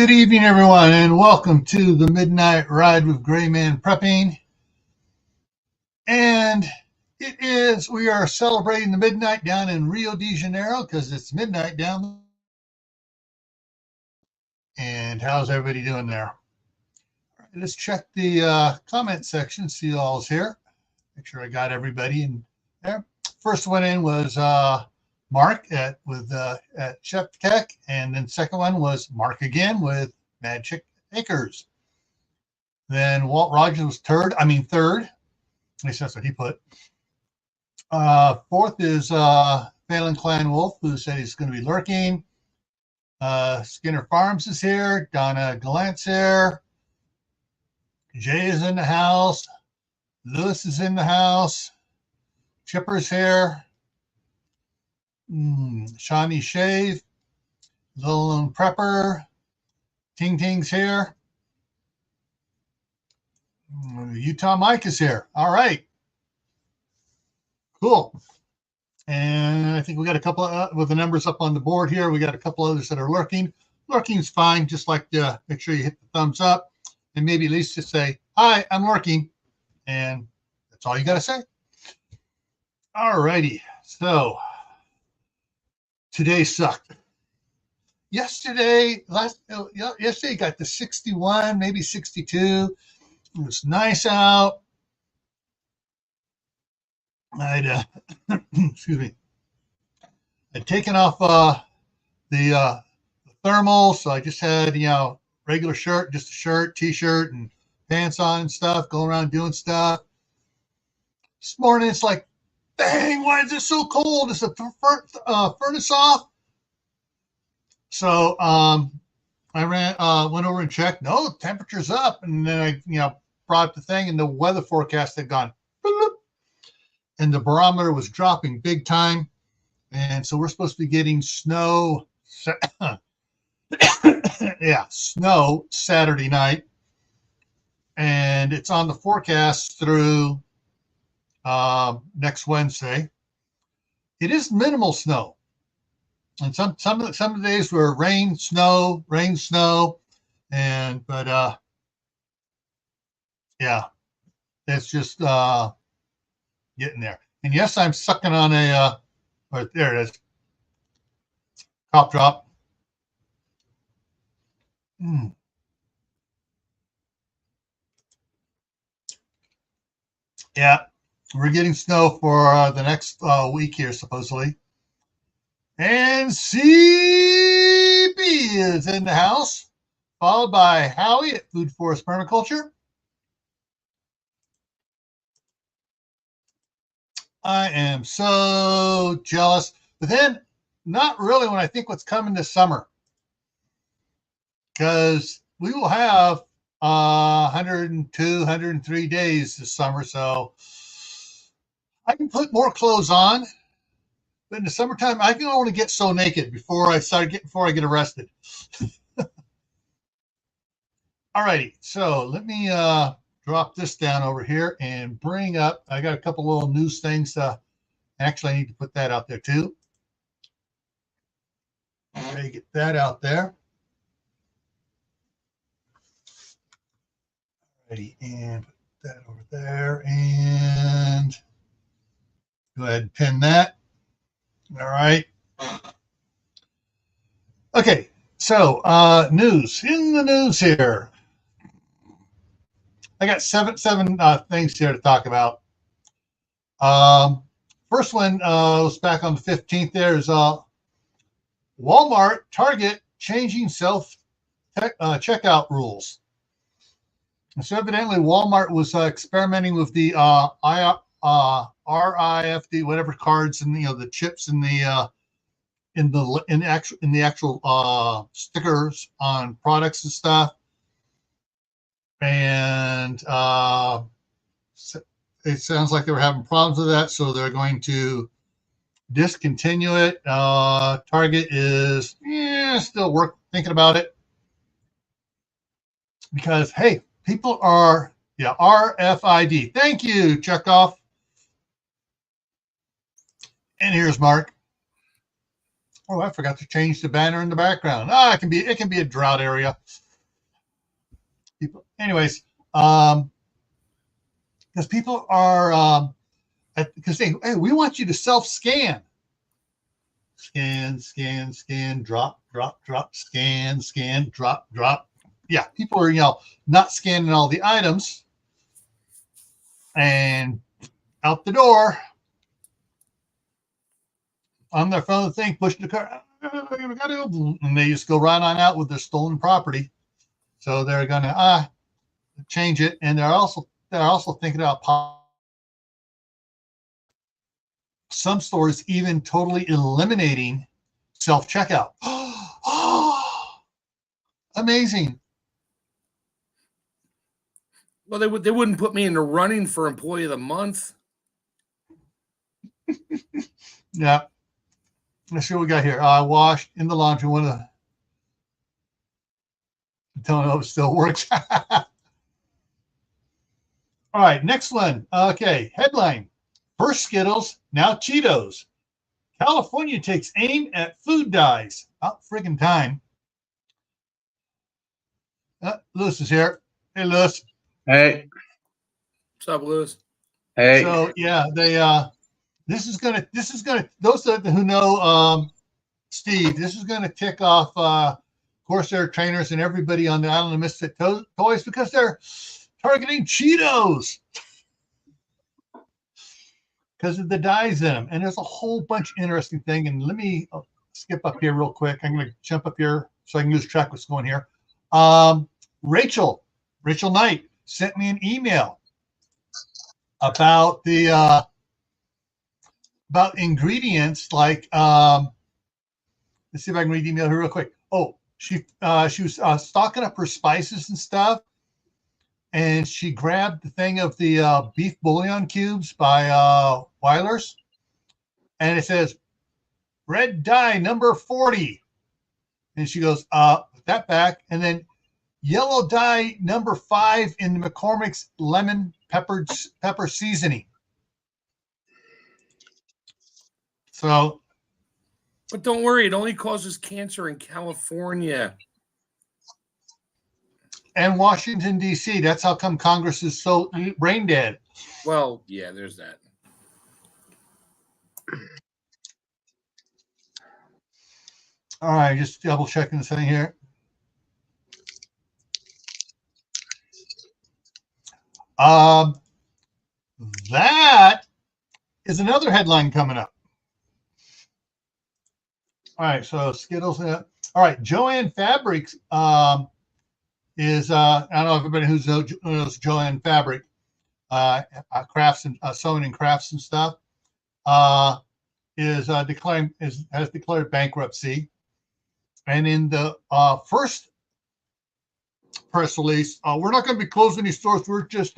Good evening, everyone, and welcome to the Midnight Ride with Grayman Prepping. And we are celebrating the midnight down in Rio de Janeiro because it's midnight down there. And how's everybody doing there? All right, let's check the comment section, see who all's here. Make sure I got everybody in there. First one in was Mark at Chef Tech, and then second one was Mark again with Magic Acres. Then Walt Rogers was third. At least that's what he put. Fourth is Phelan Clan Wolf, who said he's going to be lurking. Skinner Farms is here. Donna Gallant's here. Jay is in the house. Lewis is in the house. Chipper's here. Shawnee Shave. Little Lone Prepper. Ting Ting's here. Utah Mike is here. All right. Cool. And I think we got a couple with the numbers up on the board here. We got a couple others that are lurking. Lurking's fine. Just like to make sure you hit the thumbs up and maybe at least just say, hi, I'm lurking. And that's all you got to say. All righty. So today sucked. Yesterday got to 61, maybe 62. It was nice out. Excuse me. I'd taken off the thermal, so I just had regular shirt, just a shirt, t-shirt, and pants on and stuff, going around doing stuff. This morning it's like, dang, why is it so cold? Is the furnace off? So I went over and checked. No, temperature's up, and then I brought the thing, and the weather forecast had gone, and the barometer was dropping big time, and so we're supposed to be getting snow. Snow Saturday night, and it's on the forecast through next Wednesday. It is minimal snow. And some of the days were rain, snow, but it's just getting there. And yes, I'm sucking on a there it is, top drop. Yeah, we're getting snow for the next week here supposedly. And CB is in the house, followed by Howie at Food Forest Permaculture. I am so jealous. But then, not really when I think what's coming this summer. Because we will have 102, 103 days this summer. So I can put more clothes on. But in the summertime, I can only get so naked before I get arrested. All righty, so let me drop this down over here and bring up. I got a couple little news things. Actually, I need to put that out there too. Okay, get that out there. Alrighty, and put that over there, and go ahead and pin that. All right. Okay. So, news in the news here. I got seven things here to talk about. First one was back on the 15th. There's Walmart, Target changing self checkout rules. And so evidently, Walmart was experimenting with the RFID, whatever cards, and the chips in the actual stickers on products and stuff, and it sounds like they were having problems with that, so they're going to discontinue it. Target is still thinking about it because hey, people are RFID. Thank you, Chekhov. And here's Mark. Oh, I forgot to change the banner in the background. Ah, it can be a drought area. People, anyways, because people are because they hey, we want you to self-scan. Scan, drop, scan, drop. Yeah, people are not scanning all the items, and out the door on their phone thing, push the car, and they just go right on out with their stolen property. So they're gonna change it, and they're also thinking about some stores even totally eliminating self checkout. Oh, amazing! Well, they wouldn't put me in the running for Employee of the Month. Yeah. Let's see what we got here. I washed in the laundry. One of the don't know if it still works. All right, next one. Okay, headline: First Skittles, now Cheetos. California takes aim at food dyes. About friggin' time. Lewis is here. Hey, Lewis. Hey. What's up, Lewis? Hey. So yeah, this is gonna those who know Steve, this is gonna tick off Corsair trainers and everybody on the Island of Misfit Toys because they're targeting Cheetos because of the dyes in them. And there's a whole bunch of interesting thing. And let me skip up here real quick. I'm going to jump up here so I can lose track of what's going here. Rachel Knight sent me an email about the about ingredients like let's see if I can read the email here real quick. Oh, she was stocking up her spices and stuff, and she grabbed the thing of the beef bouillon cubes by Weiler's, and it says red dye number 40, and she goes put that back, and then yellow dye number 5 in the McCormick's lemon pepper seasoning. So, but don't worry, it only causes cancer in California and Washington, D.C. That's how come Congress is so brain dead. Well, yeah, there's that. All right, just double checking this thing here. That is another headline coming up. All right, so Skittles. All right, Joanne Fabrics is I don't know if everybody who knows Joanne Fabric, crafts and sewing and crafts and stuff, has declared bankruptcy, and in the first press release, we're not going to be closing these stores. We're just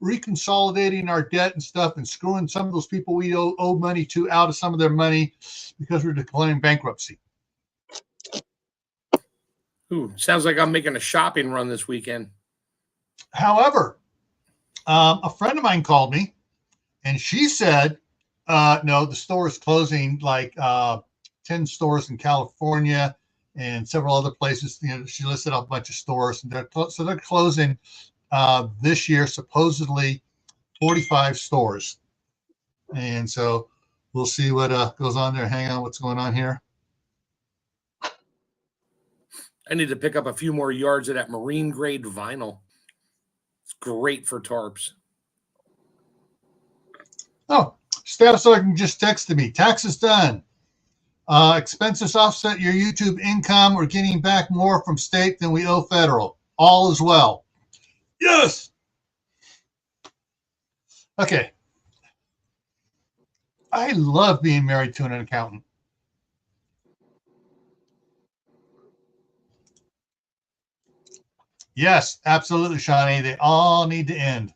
reconsolidating our debt and stuff and screwing some of those people we owe money to out of some of their money because we're declaring bankruptcy. Ooh, sounds like I'm making a shopping run this weekend. However, a friend of mine called me and she said, no, the store is closing, like 10 stores in California and several other places. You know, she listed a bunch of stores, and they're closing this year, supposedly 45 stores. And so we'll see what goes on there. Hang on, what's going on here? I need to pick up a few more yards of that marine grade vinyl. It's great for tarps. Oh, staff sergeant just texted me. Taxes done. Expenses offset your YouTube income. We're getting back more from state than we owe federal. All is well. Yes. Okay. I love being married to an accountant. Yes, absolutely, Shawnee. They all need to end.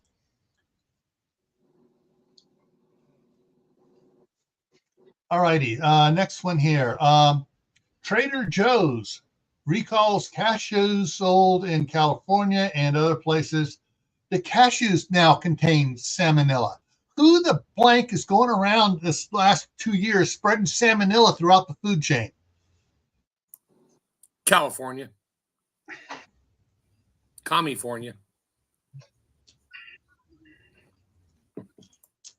All righty. Next one here. Trader Joe's recalls cashews sold in California and other places. The cashews now contain salmonella. Who the blank is going around this last 2 years spreading salmonella throughout the food chain? California. California.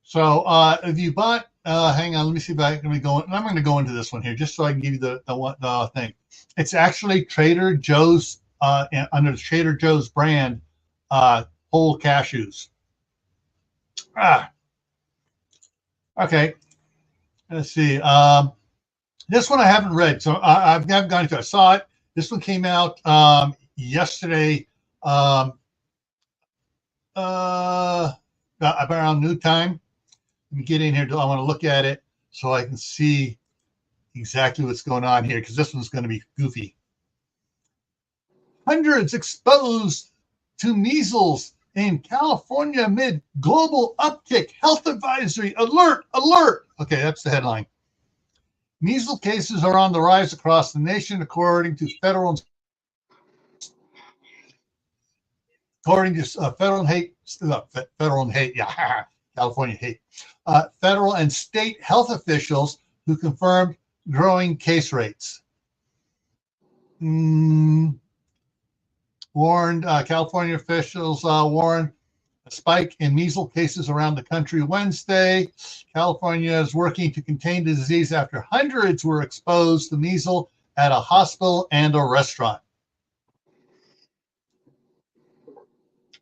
So if you bought, hang on, let me see if I can go. I'm going to go into this one here just so I can give you the thing. It's actually Trader Joe's under the Trader Joe's brand, whole cashews. Okay. Let's see. This one I haven't read, so I've never gone into it. I saw it. This one came out yesterday, about around noon time. Let me get in here. I want to look at it so I can see exactly what's going on here, because this one's going to be goofy. Hundreds exposed to measles in California amid global uptick. Health advisory alert, alert. Okay, that's the headline. Measles cases are on the rise across the nation, according to federal and state health officials who confirmed growing case rates. California officials warned a spike in measles cases around the country Wednesday. California is working to contain the disease after hundreds were exposed to measles at a hospital and a restaurant.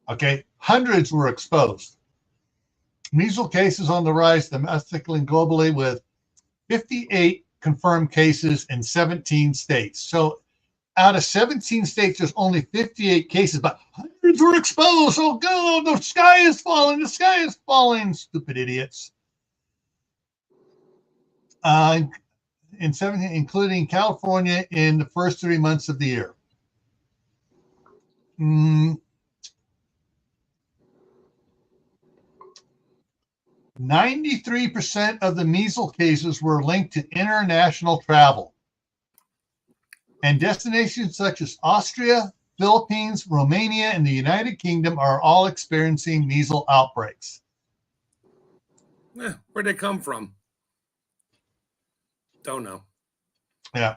Okay, hundreds were exposed. Measles cases on the rise domestically and globally, with 58 confirmed cases in 17 states. So out of 17 states, there's only 58 cases, but hundreds were exposed. Oh, God, the sky is falling. The sky is falling. Stupid idiots. In 17, including California in the first 3 months of the year. 93% of the measles cases were linked to international travel. And destinations such as Austria, Philippines, Romania, and the United Kingdom are all experiencing measles outbreaks. Where'd they come from? Don't know. Yeah.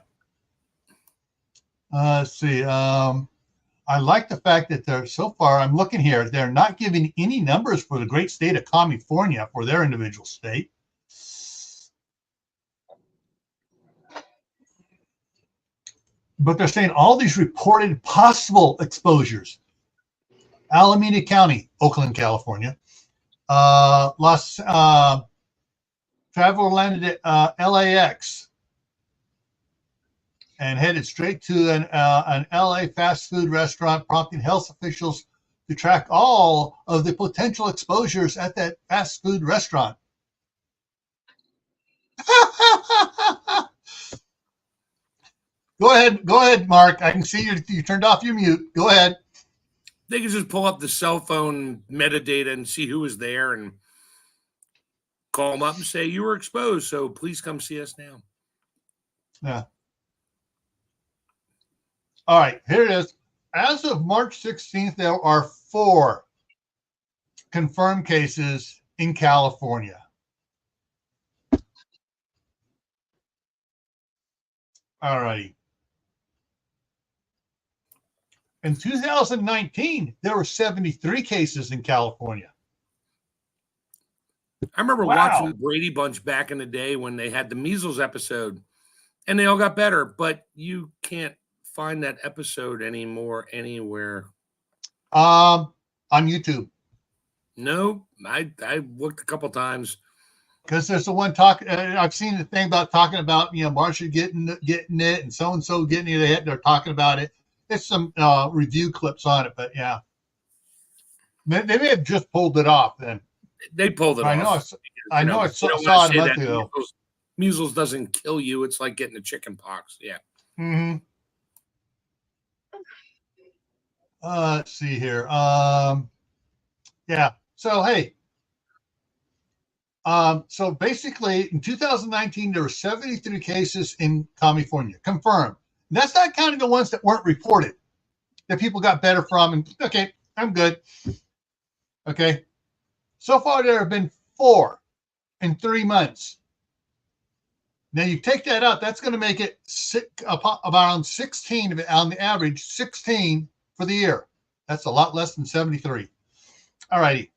Let's see. I like the fact that they're, so far, I'm looking here, they're not giving any numbers for the great state of California for their individual state. But they're saying all these reported possible exposures. Alameda County, Oakland, California. Travel landed at LAX and headed straight to an LA fast food restaurant, prompting health officials to track all of the potential exposures at that fast food restaurant. Go ahead, Mark. I can see you turned off your mute. Go ahead. They can just pull up the cell phone metadata and see who was there and call them up and say, you were exposed, so please come see us now. Yeah. All right, here it is. As of March 16th, there are 4 confirmed cases in California. All righty. In 2019, there were 73 cases in California. I remember watching the Brady Bunch back in the day when they had the measles episode, and they all got better, but you can't find that episode anymore anywhere. On YouTube. No, I looked a couple times. Because there's the one I've seen the thing about talking about, Marsha getting it and so getting it. They're talking about it. There's some review clips on it, but yeah. They may have just pulled it off then. They pulled it off. I know I saw it a month ago. Measles doesn't kill you. It's like getting a chicken pox. Yeah. Mm-hmm. Let's see here. Yeah. So, hey. So basically, in 2019, there were 73 cases in California, confirmed. And that's not counting the ones that weren't reported, that people got better from. And okay, I'm good. Okay. So far, there have been 4 in 3 months. Now you take that out, that's going to make it around 16 on the average, 16 for the year. That's a lot less than 73. All righty.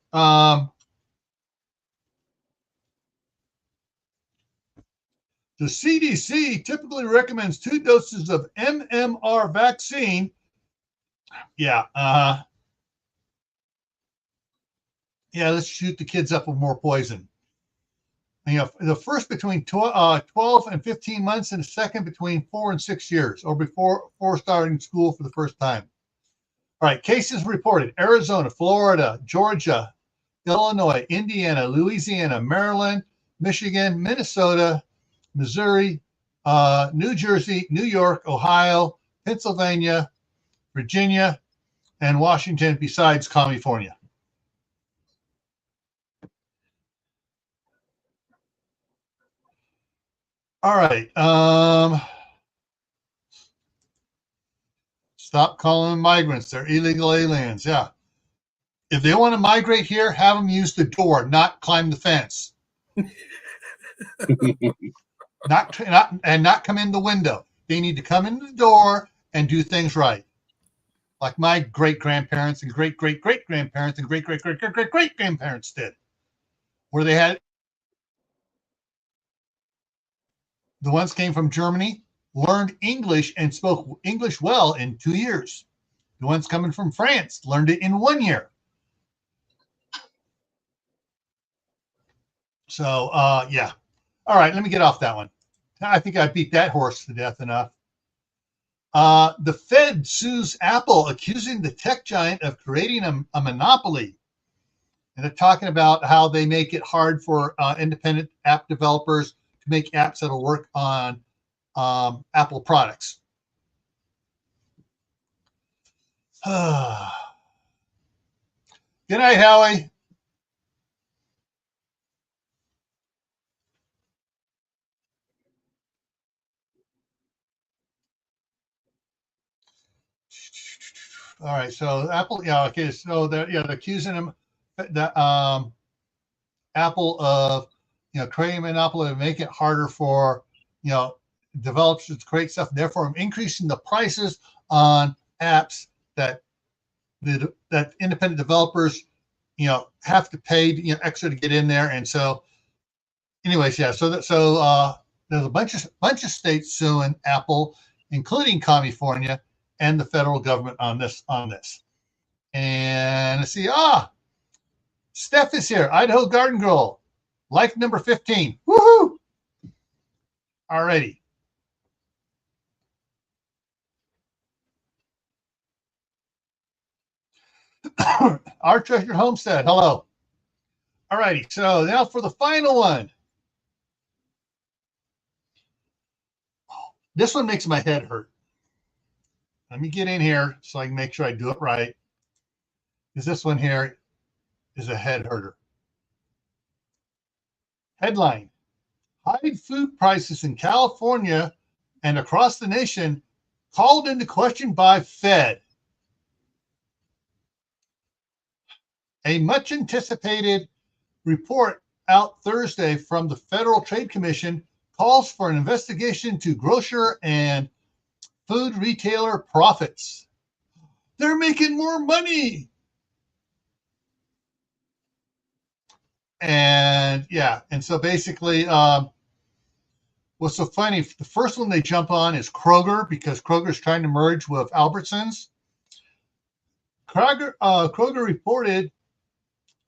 The CDC typically recommends 2 doses of MMR vaccine. Yeah. Yeah, let's shoot the kids up with more poison. You know, the first between 12 and 15 months, and the second between 4 and 6 years, or before starting school for the first time. All right, cases reported: Arizona, Florida, Georgia, Illinois, Indiana, Louisiana, Maryland, Michigan, Minnesota, Missouri, New Jersey, New York, Ohio, Pennsylvania, Virginia, and Washington, besides California. All right. Stop calling them migrants. They're illegal aliens. Yeah. If they want to migrate here, have them use the door, not climb the fence. not come in the window. They need to come in the door and do things right. Like my great-grandparents and great-great-great-grandparents and great-great-great-great-great-grandparents did. Where they had the ones came from Germany, learned English and spoke English well in 2 years. The ones coming from France learned it in 1 year. So, yeah. All right, let me get off that one. I think I beat that horse to death enough. The Fed sues Apple, accusing the tech giant of creating a monopoly. And they're talking about how they make it hard for independent app developers to make apps that'll work on Apple products. Good night, Howie. All right, so Apple, yeah, okay, so they're accusing him that Apple of creating a monopoly and make it harder for developers to create stuff, therefore increasing the prices on apps that independent developers have to pay extra to get in there. And so, anyways, yeah, so there's a bunch of states suing Apple, including California and the federal government on this. And let's see, Steph is here, Idaho Garden Girl, like number 15. Woohoo! Alrighty. Our Treasured Homestead, hello. Alrighty, so now for the final one. This one makes my head hurt. Let me get in here so I can make sure I do it right. Because this one here is a head herder. Headline: high food prices in California and across the nation called into question by Fed. A much anticipated report out Thursday from the Federal Trade Commission calls for an investigation to grocer and food retailer profits. They're making more money. And yeah, and so basically, what's so funny, the first one they jump on is Kroger, because Kroger's trying to merge with Albertsons. Kroger reported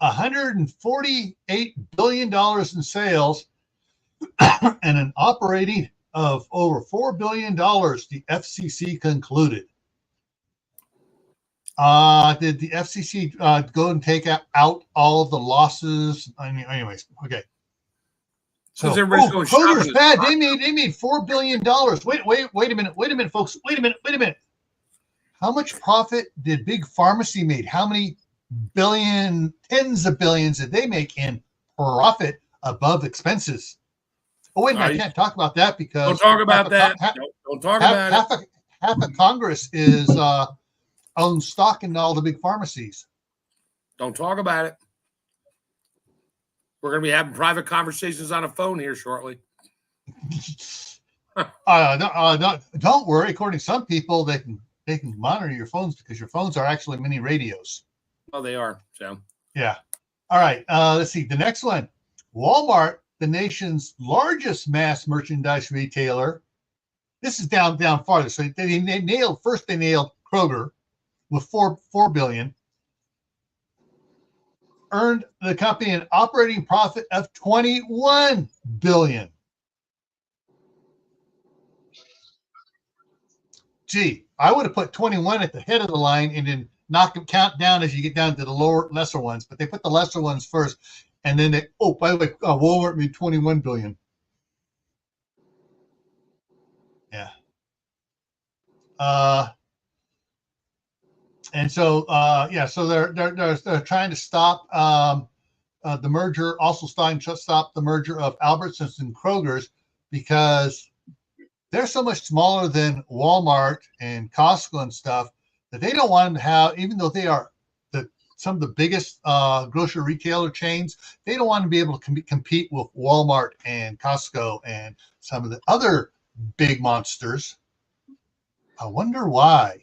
$148 billion in sales and an operating of over $4 billion, the FCC concluded. Did the FCC go and take out all of the losses? Anyways, okay. So Kroger's bad. They made $4 billion. Wait a minute, folks. Wait a minute. How much profit did Big Pharmacy make? How many tens of billions did they make in profit above expenses? Oh, wait a minute, I can't talk about that because don't talk about that. Don't talk about it. Half of Congress is owns stock in all the big pharmacies. Don't talk about it. We're going to be having private conversations on a phone here shortly. Don't worry. According to some people, they can monitor your phones because your phones are actually mini radios. Oh, they are. So yeah. All right. Let's see. The next one, Walmart, the nation's largest mass merchandise retailer. This is down farther. So they nailed Kroger with four billion. Earned the company an operating profit of $21 billion. Gee, I would have put 21 at the head of the line and then count down as you get down to the lesser ones. But they put the lesser ones first, and then by the way, Walmart made $21 billion. Yeah. And so so they're trying to stop the merger, also starting to stop the merger of Albertsons and Kroger's because they're so much smaller than Walmart and Costco and stuff that they don't want them to have, even though they are some of the biggest grocery retailer chains, they don't want to be able to compete with Walmart and Costco and some of the other big monsters. I wonder why.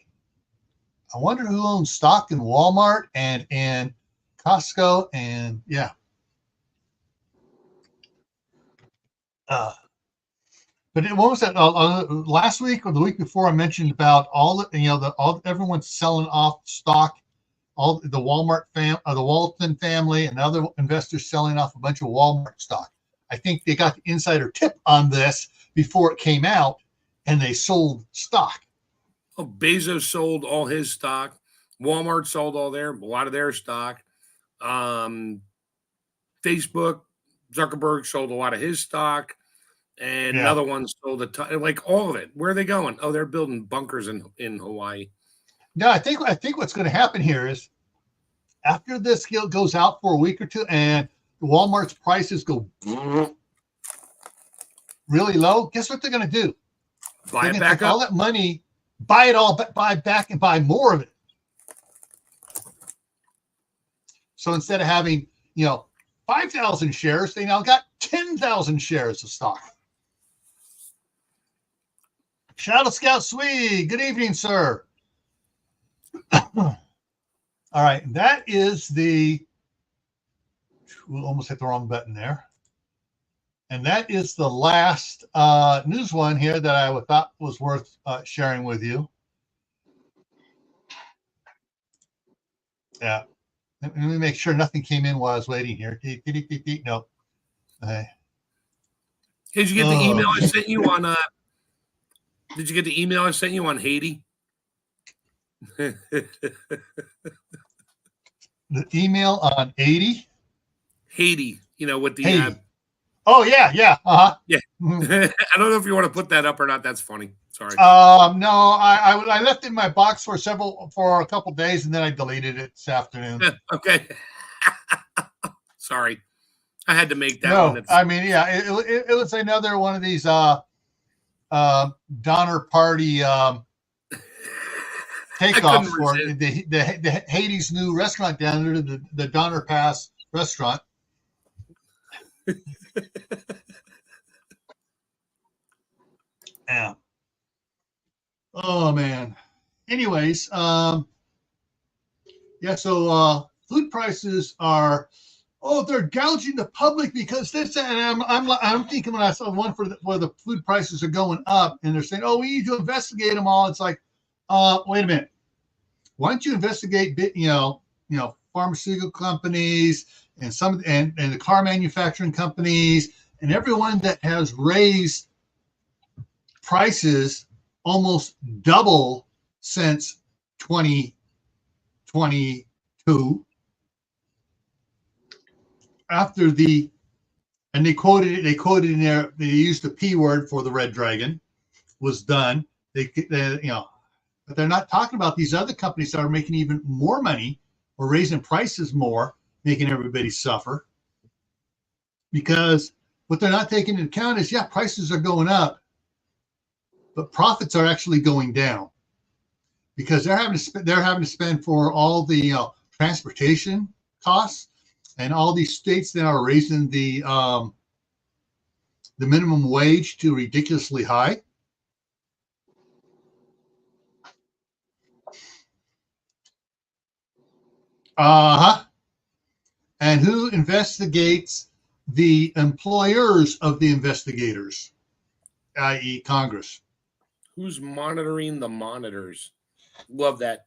I wonder who owns stock in Walmart and Costco and yeah. But what was that? Last week or the week before, I mentioned about everyone's selling off stock. All the the Walton family and other investors selling off a bunch of Walmart stock. I think they got the insider tip on this before it came out, and they sold stock. Oh, Bezos sold all his stock. Walmart sold a lot of their stock. Facebook, Zuckerberg sold a lot of his stock, and another one sold like all of it. Where are they going? Oh, they're building bunkers in Hawaii. No, I think what's going to happen here is after this goes out for a week or two, and Walmart's prices go really low. Guess what they're going to do? Buy it back up. All that money. Buy it all, buy back and buy more of it. So instead of having, 5,000 shares, they now got 10,000 shares of stock. Shadow Scout Swede, good evening, sir. All right, that is we almost hit the wrong button there. And that is the last news one here that I thought was worth sharing with you. Yeah. Let me make sure nothing came in while I was waiting here. No. Okay. Did you get the email I sent you on? Did you get the email I sent you on Haiti? The email on Haiti. With the. Haiti. Oh yeah. Yeah. I don't know if you want to put that up or not. That's funny. Sorry. No, I left it in my box for a couple days, and then I deleted it this afternoon. Okay. Sorry, I had to make that one. I mean, yeah, it was another one of these Donner Party takeoffs for the Haiti's new restaurant down there, the Donner Pass restaurant. Yeah. Oh man. Anyways, so food prices are they're gouging the public because this, and I'm thinking when I saw one where the food prices are going up and they're saying, oh, we need to investigate them all. It's like, wait a minute. Why don't you investigate pharmaceutical companies and and the car manufacturing companies and everyone that has raised prices almost double since 2022 and they quoted in there, they used the P word for the Red Dragon was done. But they're not talking about these other companies that are making even more money or raising prices more, making everybody suffer. Because what they're not taking into account is, prices are going up, but profits are actually going down because they're having to spend for all the transportation costs, and all these states that are raising the the minimum wage to ridiculously high. Uh-huh. And who investigates the employers of the investigators, i.e. Congress? Who's monitoring the monitors? Love that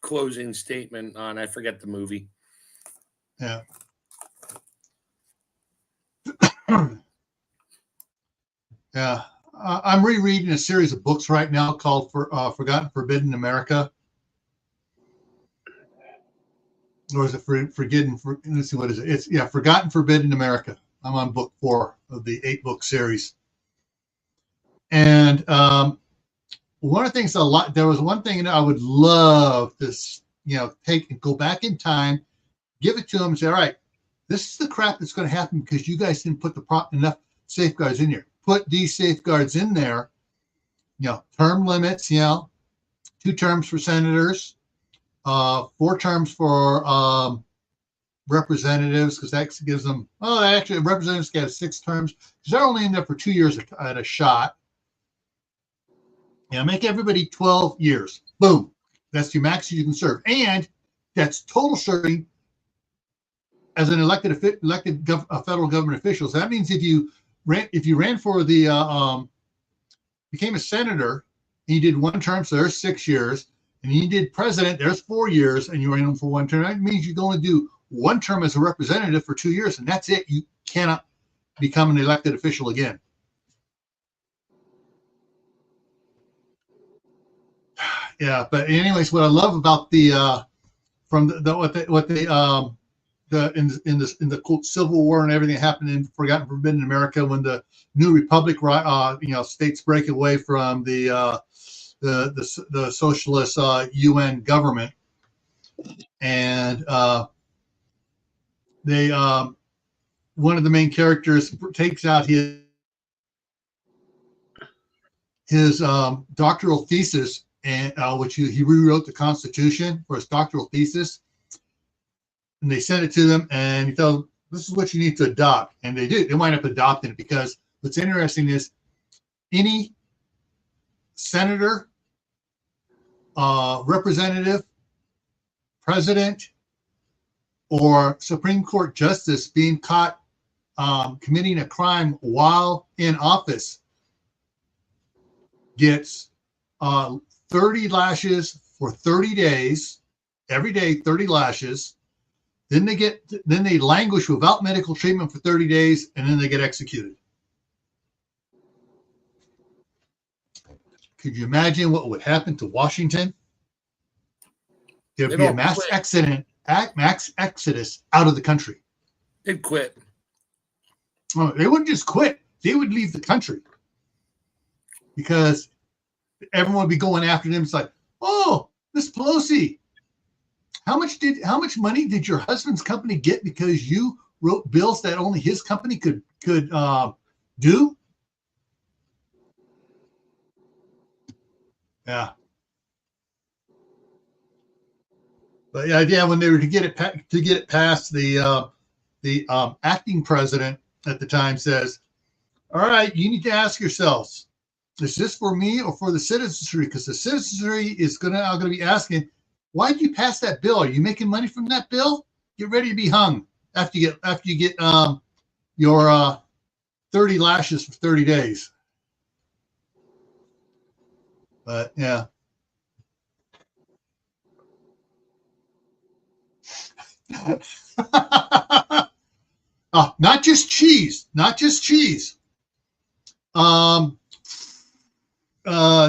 closing statement on, I forget the movie. Yeah. Yeah. I'm rereading a series of books right now called Forgotten Forbidden America. Or is it Forgotten? Let's see, what is it? It's Forgotten Forbidden America. I'm on book 4 of the 8-book series. And one of the things there was one thing I would love to, take and go back in time, give it to them and say, all right, this is the crap that's going to happen because you guys didn't put enough safeguards in here. Put these safeguards in there, term limits, 2 terms for senators, 4 terms for representatives, because that gives them, actually representatives get 6 terms because they're only in there for 2 years at a shot. Make everybody 12 years. Boom. That's your max you can serve. And that's total serving as an elected federal government official. So that means if you ran for the became a senator and you did 1 term, so there's 6 years, and you did president, there's 4 years, and you ran them for 1 term. That means you can only do 1 term as a representative for 2 years, and that's it. You cannot become an elected official again. Yeah, but anyways, what I love about the in the quote Civil War and everything that happened in Forgotten Forbidden America, when the new republic states break away from the socialist UN government, and they one of the main characters takes out his doctoral thesis, and which he rewrote the Constitution for his doctoral thesis, and they sent it to them, and he tells them, this is what you need to adopt. And they do. They wind up adopting it, because what's interesting is any senator, representative, president, or Supreme Court justice being caught committing a crime while in office gets 30 lashes for 30 days, every day 30 lashes. Then they languish without medical treatment for 30 days, and then they get executed. Could you imagine what would happen to Washington? There'd be a mass exodus out of the country. They'd quit. Well, they wouldn't just quit. They would leave the country, because everyone would be going after them. It's like, oh, Miss Pelosi, how much money did your husband's company get because you wrote bills that only his company could do? Yeah. But yeah, when they were to get it past, the acting president at the time says, all right, you need to ask yourselves, is this for me or for the citizenry? Because the citizenry is going to be asking, why did you pass that bill? Are you making money from that bill? Get ready to be hung after you get your 30 lashes for 30 days. But yeah. Not just cheese.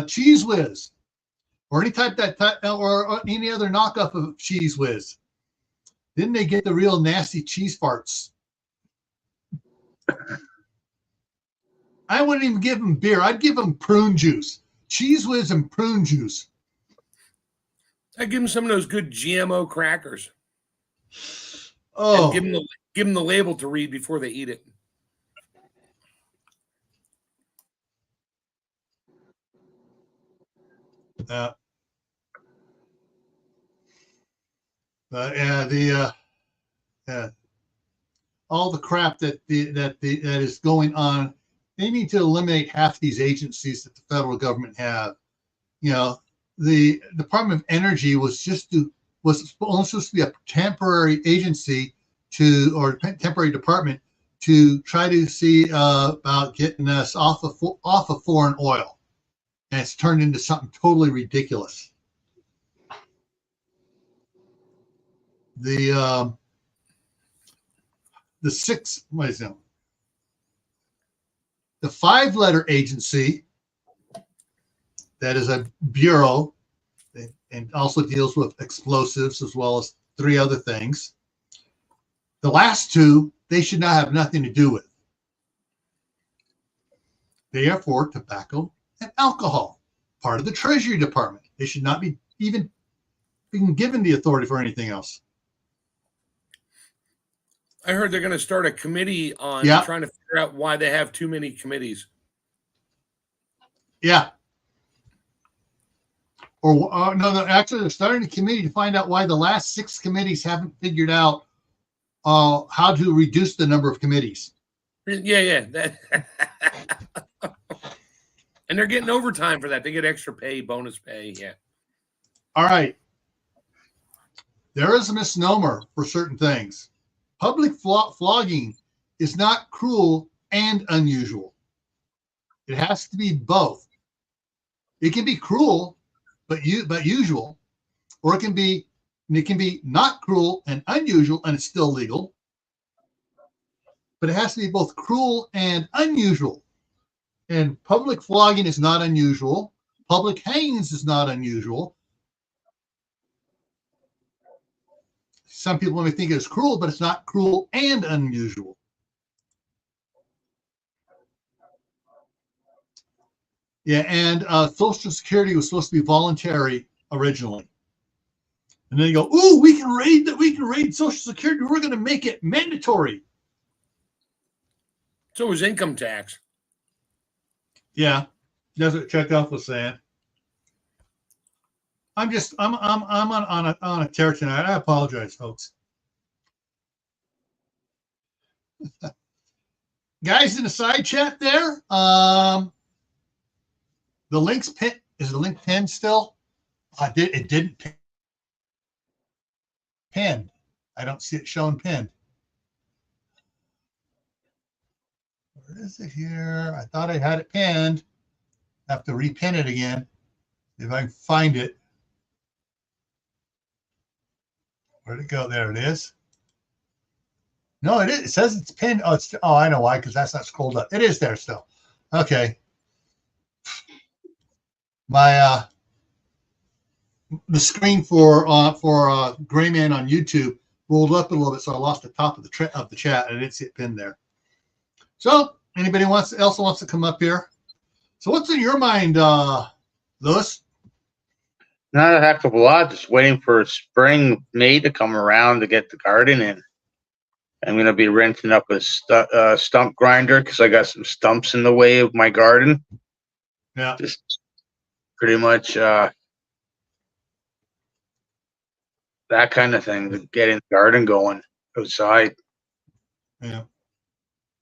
Cheese Whiz, or any type or any other knockoff of Cheese Whiz. Then they get the real nasty cheese farts. I wouldn't even give them beer. I'd give them prune juice. Cheese Whiz and prune juice. I'd give them some of those good GMO crackers. Oh, and give them the label to read before they eat it. All the crap that is going on they need to eliminate half these agencies that the federal government have. You know, the Department of Energy was only supposed to be a temporary agency or temporary department to try to see about getting us off of foreign oil, and it's turned into something totally ridiculous. The six, what is it? The 5-letter agency that is a bureau and also deals with explosives as well as 3 other things. The last 2, they should not have nothing to do with. They are for tobacco and alcohol, part of the Treasury Department. They should not be even being given the authority for anything else. I heard they're going to start a committee on trying to figure out why they have too many committees. Yeah. Or no, actually, they're starting a committee to find out why the last 6 committees haven't figured out how to reduce the number of committees. Yeah. And they're getting overtime for that. They get extra pay, bonus pay. Yeah. All right. There is a misnomer for certain things. Public flogging is not cruel and unusual. It has to be both. It can be cruel, but usual, or it can be not cruel and unusual, and it's still legal. But it has to be both cruel and unusual. And public flogging is not unusual. Public hangings is not unusual. Some people may think it's cruel, but it's not cruel and unusual. Yeah, and Social Security was supposed to be voluntary originally, and then you go, "Ooh, we can raid Social Security. We're going to make it mandatory." So was income tax. Yeah, that's what Chekhov was saying. I'm on a tear tonight. I apologize, folks. Guys in the side chat there, the link's pinned. Is the link pinned still? It didn't pin. I don't see it showing pinned. Where is it here? I thought I had it pinned. I have to repin it again if I can find it. Where'd it go? There it is. No, it is. It says it's pinned. Oh, I know why, because that's not scrolled up. It is there still. Okay. My the screen for Grayman on YouTube rolled up a little bit, so I lost the top of the chat, and I didn't see it pinned there. So, anybody else wants to come up here? So, what's in your mind, Lewis? Not a heck of a lot. Just waiting for spring, May to come around to get the garden in. I'm going to be renting up a stump grinder because I got some stumps in the way of my garden. Yeah. Just pretty much that kind of thing, getting the garden going outside. Yeah.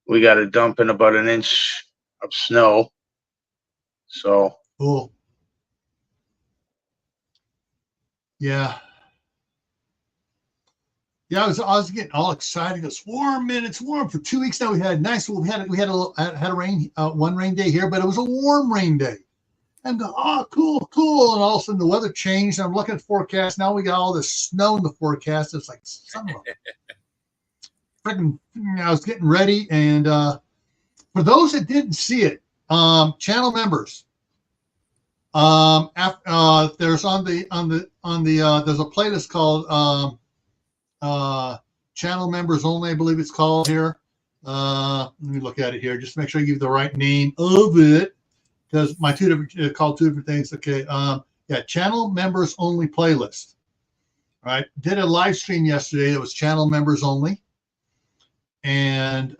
We got to dump in about 1 inch of snow. So. Cool. Yeah. Yeah, I was getting all excited. It's warm, man. It's warm for 2 weeks now. We had a rain, one rain day here, but it was a warm rain day. And cool. And all of a sudden the weather changed. I'm looking at the forecast. Now we got all this snow in the forecast. It's like son of a freaking. I was getting ready, and for those that didn't see it, channel members. There's there's a playlist called channel members only, I believe it's called here. Let me look at it here just to make sure I give you the right name of it, because my called 2 different things. Okay. Yeah, channel members only playlist. All right. Did a live stream yesterday. It was channel members only, and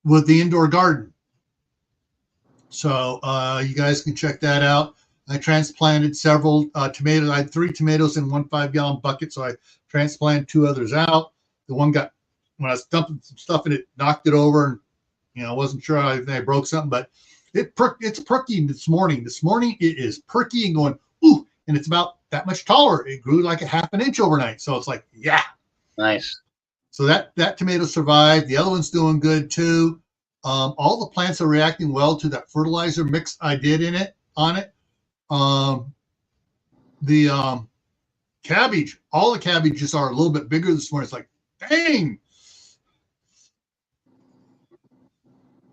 with the indoor garden. So you guys can check that out. I transplanted several tomatoes. I had 3 tomatoes in 1 5-gallon bucket, so I transplanted 2 others out. The one got, when I was dumping some stuff in it, knocked it over and I wasn't sure if I broke something, but it's perky this morning. This morning it is perky and going, ooh, and it's about that much taller. It grew like a half an inch overnight. So it's like, yeah. Nice. So that tomato survived. The other one's doing good too. All the plants are reacting well to that fertilizer mix I did on it. The cabbage, all the cabbages are a little bit bigger this morning. It's like, dang.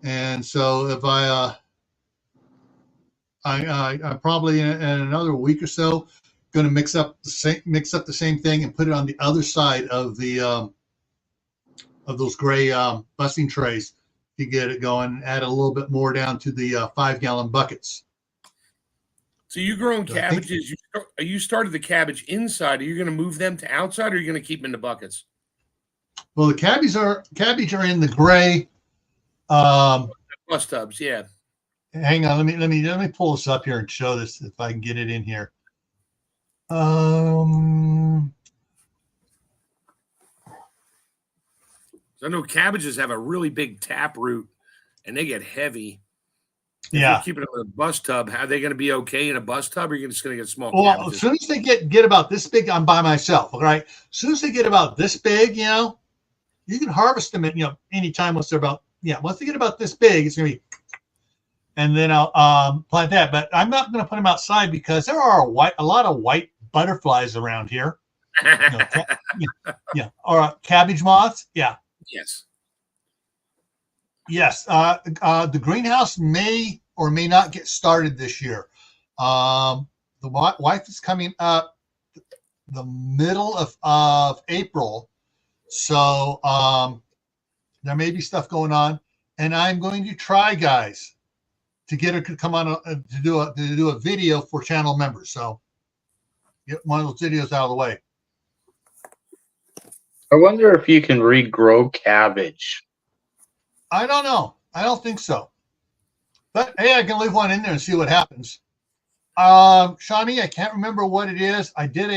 And so if I probably in another week or so going to mix up the same thing and put it on the other side of the of those gray busting trays to get it going. Add a little bit more down to the 5-gallon buckets. So you're growing cabbages. You started the cabbage inside. Are you going to move them to outside, or are you going to keep them in the buckets? Well, the cabbage are in the gray bus tubs. Yeah. Hang on, let me pull this up here and show this if I can get it in here. I know cabbages have a really big tap root, and they get heavy. If yeah. you're keeping them in a bus tub, are they going to be okay in a bus tub, or are you just going to get small Well, cabbages? as soon as they get about this big, I'm by myself. All right. As soon as they get about this big, you can harvest them at anytime once they're about once they get about this big, it's gonna be, and then I'll plant that. But I'm not going to put them outside because there are a lot of white butterflies around here. Or cabbage moths. Yeah. Yes. Yes, the greenhouse may or may not get started this year. The wife is coming up the middle of April, so there may be stuff going on, and I'm going to try, guys, to get her to come on to do a video for channel members. So get one of those videos out of the way. I wonder if you can regrow cabbage. I don't know. I don't think so. But hey, I can leave one in there and see what happens. Shawnee, I can't remember what it is. I did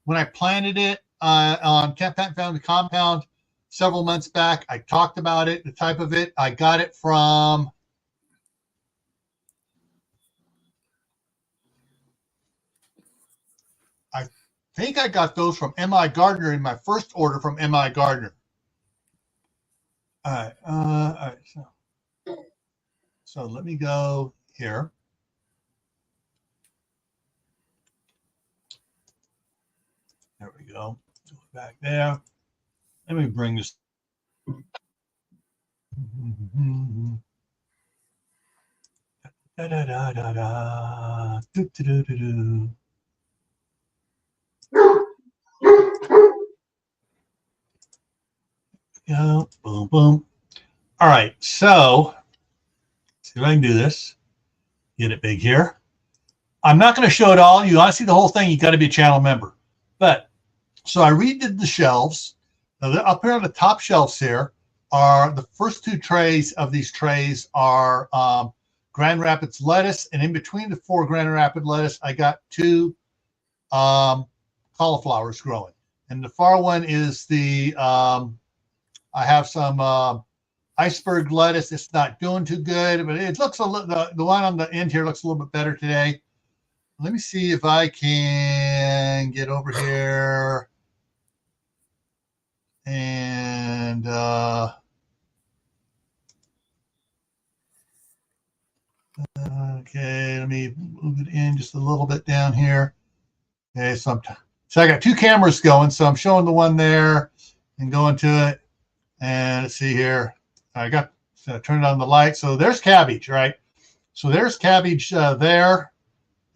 when I planted it on Camp Pat Family Compound several months back. I talked about it, the type of it. I got it from I think I got those from M.I. Gardner in my first order from M.I. Gardner. All right. So let me go here. There we go. Go back there. Let me bring this. Da, da, da, da, da. Do, do, do, do, do. Go. Boom, boom. All right. So, see if I can do this. Get it big here. I'm not going to show it all. You want to see the whole thing, you got to be a channel member. But so I redid the shelves. Now, up here on the top shelves here are the first two trays of these trays are Grand Rapids lettuce, and in between the 4 Grand Rapids lettuce, I got 2 cauliflowers growing. And the far one is the I have some iceberg lettuce. It's not doing too good, but it looks a little. The one on the end here looks a little bit better today. Let me see if I can get over here and okay, let me move it in just a little bit down here. Okay, so I got 2 cameras going, so I'm showing the one there and going to it. And let's see here. I got turn it on the light. So there's cabbage, right? So there's cabbage there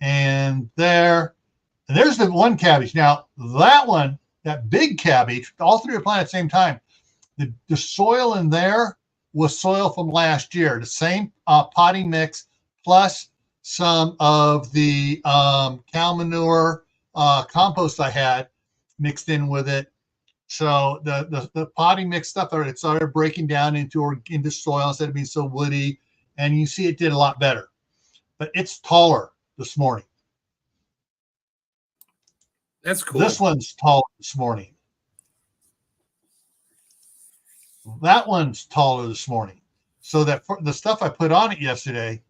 and there. And there's the one cabbage. Now, that one, that big cabbage, all 3 are planted at the same time. The soil in there was soil from last year, the same potting mix, plus some of the cow manure compost I had mixed in with it. So the potting mix stuff, it started breaking down into soil instead of being so woody, and you see it did a lot better. But it's taller this morning. That's cool. This one's taller this morning. That one's taller this morning. So that the stuff I put on it yesterday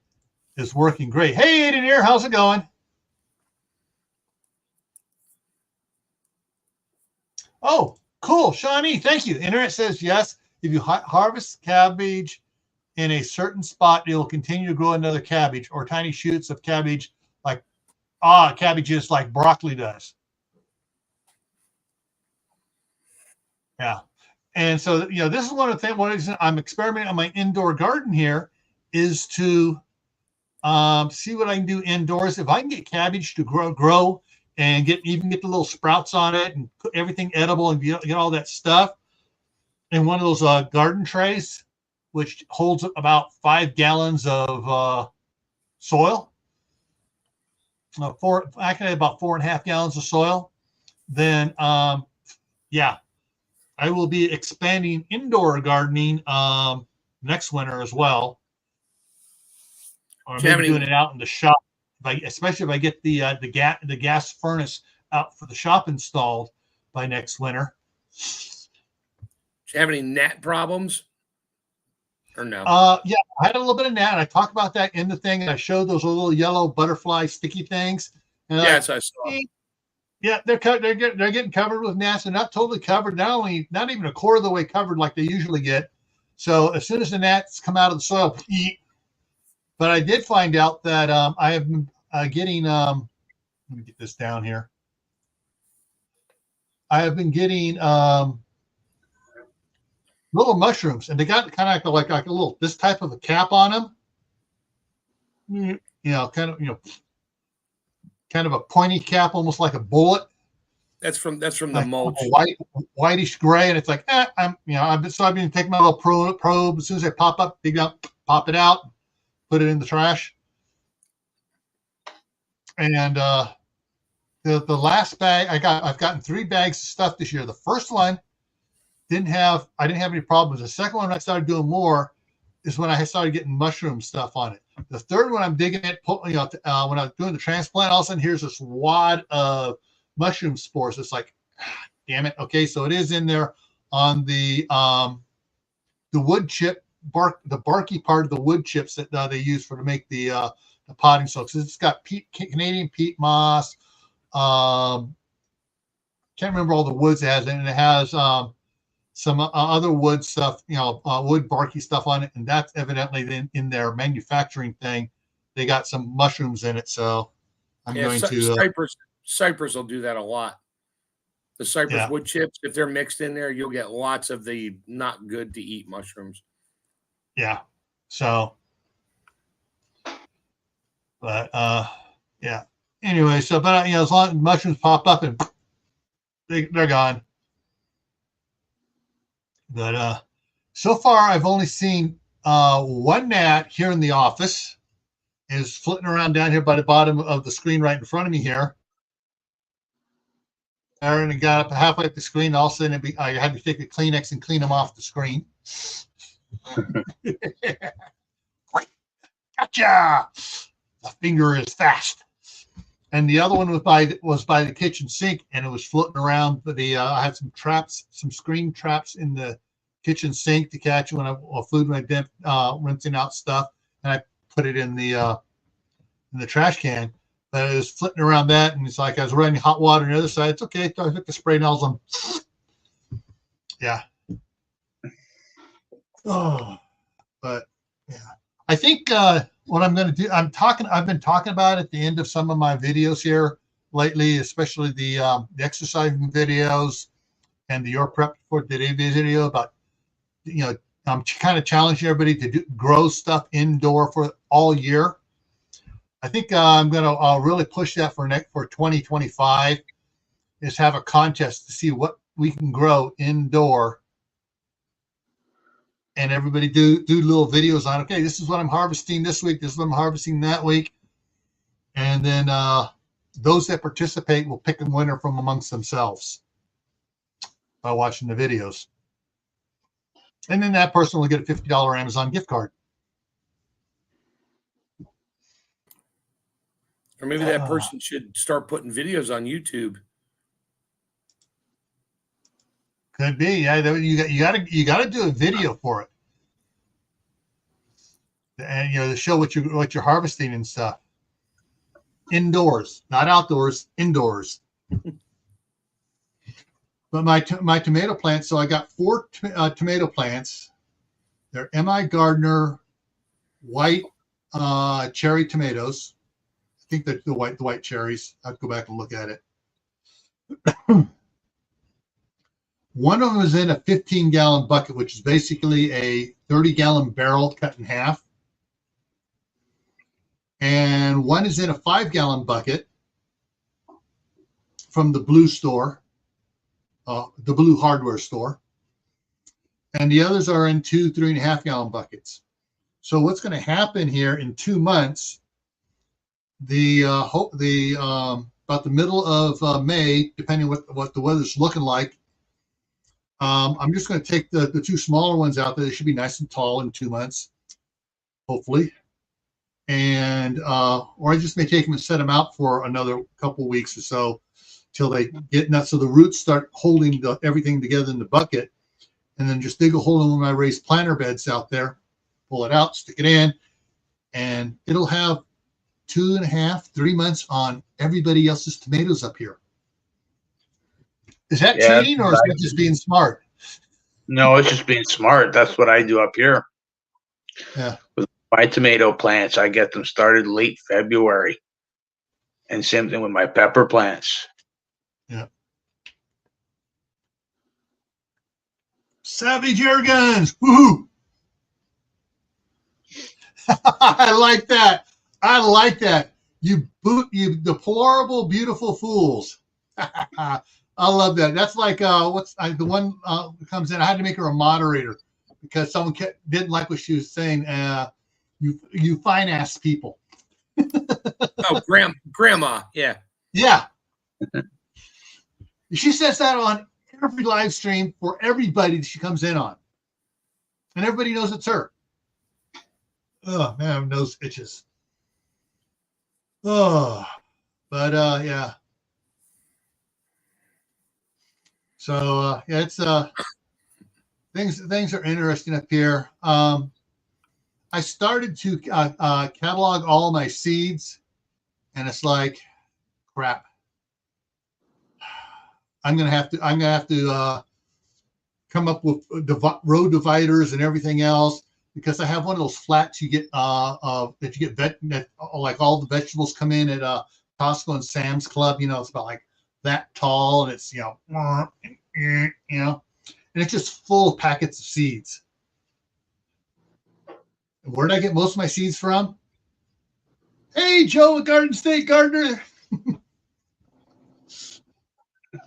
is working great. Hey, Aiden here, how's it going? Oh, cool, Shawnee, thank you. Internet says yes. If you harvest cabbage in a certain spot, it will continue to grow another cabbage or tiny shoots of cabbage, like cabbages like broccoli does. Yeah. And so, this is one of the things. One reason I'm experimenting on my indoor garden here is to see what I can do indoors. If I can get cabbage to grow and get the little sprouts on it and put everything edible and get all that stuff in one of those garden trays, which holds about 5 gallons of soil, about 4.5 gallons of soil, then yeah, I will be expanding indoor gardening next winter as well, or maybe doing it out in the shop. Especially if I get the gas furnace out for the shop installed by next winter. Do you have any gnat problems? Or no? Yeah, I had a little bit of gnat. I talked about that in the thing, and I showed those little yellow butterfly sticky things. And yes, I saw. Yeah, they're getting covered with gnats. They're not totally covered. Not even a quarter of the way covered like they usually get. So as soon as the gnats come out of the soil, eat. But I did find out that I have been getting. Let me get this down here. I have been getting little mushrooms, and they got kind of like a little this type of a cap on them. Kind of a pointy cap, almost like a bullet. That's from the like mulch. Whitish gray, and it's like I've been taking my little probe. As soon as they pop up, dig up, pop it out, put it in the trash. And the last bag I've gotten 3 bags of stuff this year. The first one I didn't have any problems. The second one, when I started doing more, is when I started getting mushroom stuff on it. The third one, I'm digging it. When I was doing the transplant, all of a sudden here's this wad of mushroom spores. It's like, damn it. Okay, so it is in there on the wood chip bark, the barky part of the wood chips that they use to make the potting soil. So it's got Canadian peat moss. Can't remember all the woods it has, and it has some other wood stuff, wood barky stuff on it, and that's evidently in their manufacturing thing. They got some mushrooms in it, so I'm going to. Cypress will do that a lot. The cypress wood chips, if they're mixed in there, you'll get lots of the not good to eat mushrooms. Yeah. So, but yeah. Anyway, so but as long as mushrooms pop up and they're gone. But so far, I've only seen one gnat here in the office. Is flitting around down here by the bottom of the screen right in front of me here. Aaron got up halfway up the screen. All of a sudden, I had to take a Kleenex and clean them off the screen. Gotcha! The finger is fast. And the other one was by the kitchen sink, and it was floating around. I had some traps, some screen traps in the kitchen sink to catch when I rinsing out stuff, and I put it in the trash can. But it was flitting around that, and it's like I was running hot water on the other side. It's okay. So I took the spray nozzle. Yeah. Oh, but yeah. I think what I'm going to do, I've been talking about at the end of some of my videos here lately, especially the exercising videos and the Your Prep for Today video about, I'm kind of challenging everybody to grow stuff indoor for all year. I think I'm going to really push that for 2025 is have a contest to see what we can grow indoor. And everybody do little videos on, okay, this is what I'm harvesting this week. This is what I'm harvesting that week. And then those that participate will pick a winner from amongst themselves by watching the videos. And then that person will get a $50 Amazon gift card. Or maybe that person should start putting videos on YouTube. Could be. Yeah, you got to do a video for it, and to show what you're harvesting and stuff. Indoors, not outdoors. Indoors. But my tomato plants. So I got 4 tomato plants. They're M.I. Gardner white cherry tomatoes. I think they're the white cherries. I have to go back and look at it. One of them is in a 15-gallon bucket, which is basically a 30-gallon barrel cut in half. And one is in a 5-gallon bucket from the Blue store, the Blue hardware store. And the others are in 2 3.5-gallon buckets. So what's going to happen here in 2 months, about the middle of May, depending what the weather's looking like, I'm just going to take the 2 smaller ones out there. They should be nice and tall in 2 months, hopefully. And or I just may take them and set them out for another couple weeks or so till they get nuts. So the roots start holding everything together in the bucket, and then just dig a hole in one of my raised planter beds out there, pull it out, stick it in, and it'll have 2.5, 3 months on everybody else's tomatoes up here. Is that cheating, or is that just being smart? No, it's just being smart. That's what I do up here. Yeah. With my tomato plants, I get them started late February. And same thing with my pepper plants. Yeah. Savage air guns. Woohoo! I like that. I like that. You deplorable, beautiful fools. I love that. That's like the one comes in. I had to make her a moderator because someone didn't like what she was saying. You fine ass people. Oh, grandma. Yeah. Yeah. She says that on every live stream for everybody that she comes in on, and everybody knows it's her. Oh man, nose itches. Oh, but yeah. So yeah, it's things are interesting up here. I started to catalog all my seeds, and it's like, crap. I'm gonna have to come up with row dividers and everything else, because I have one of those flats you get that you get like all the vegetables come in at Costco and Sam's Club. It's about like that tall, and it's and it's just full of packets of seeds. Where did I get most of my seeds from? Hey, Joe, Garden State Gardener.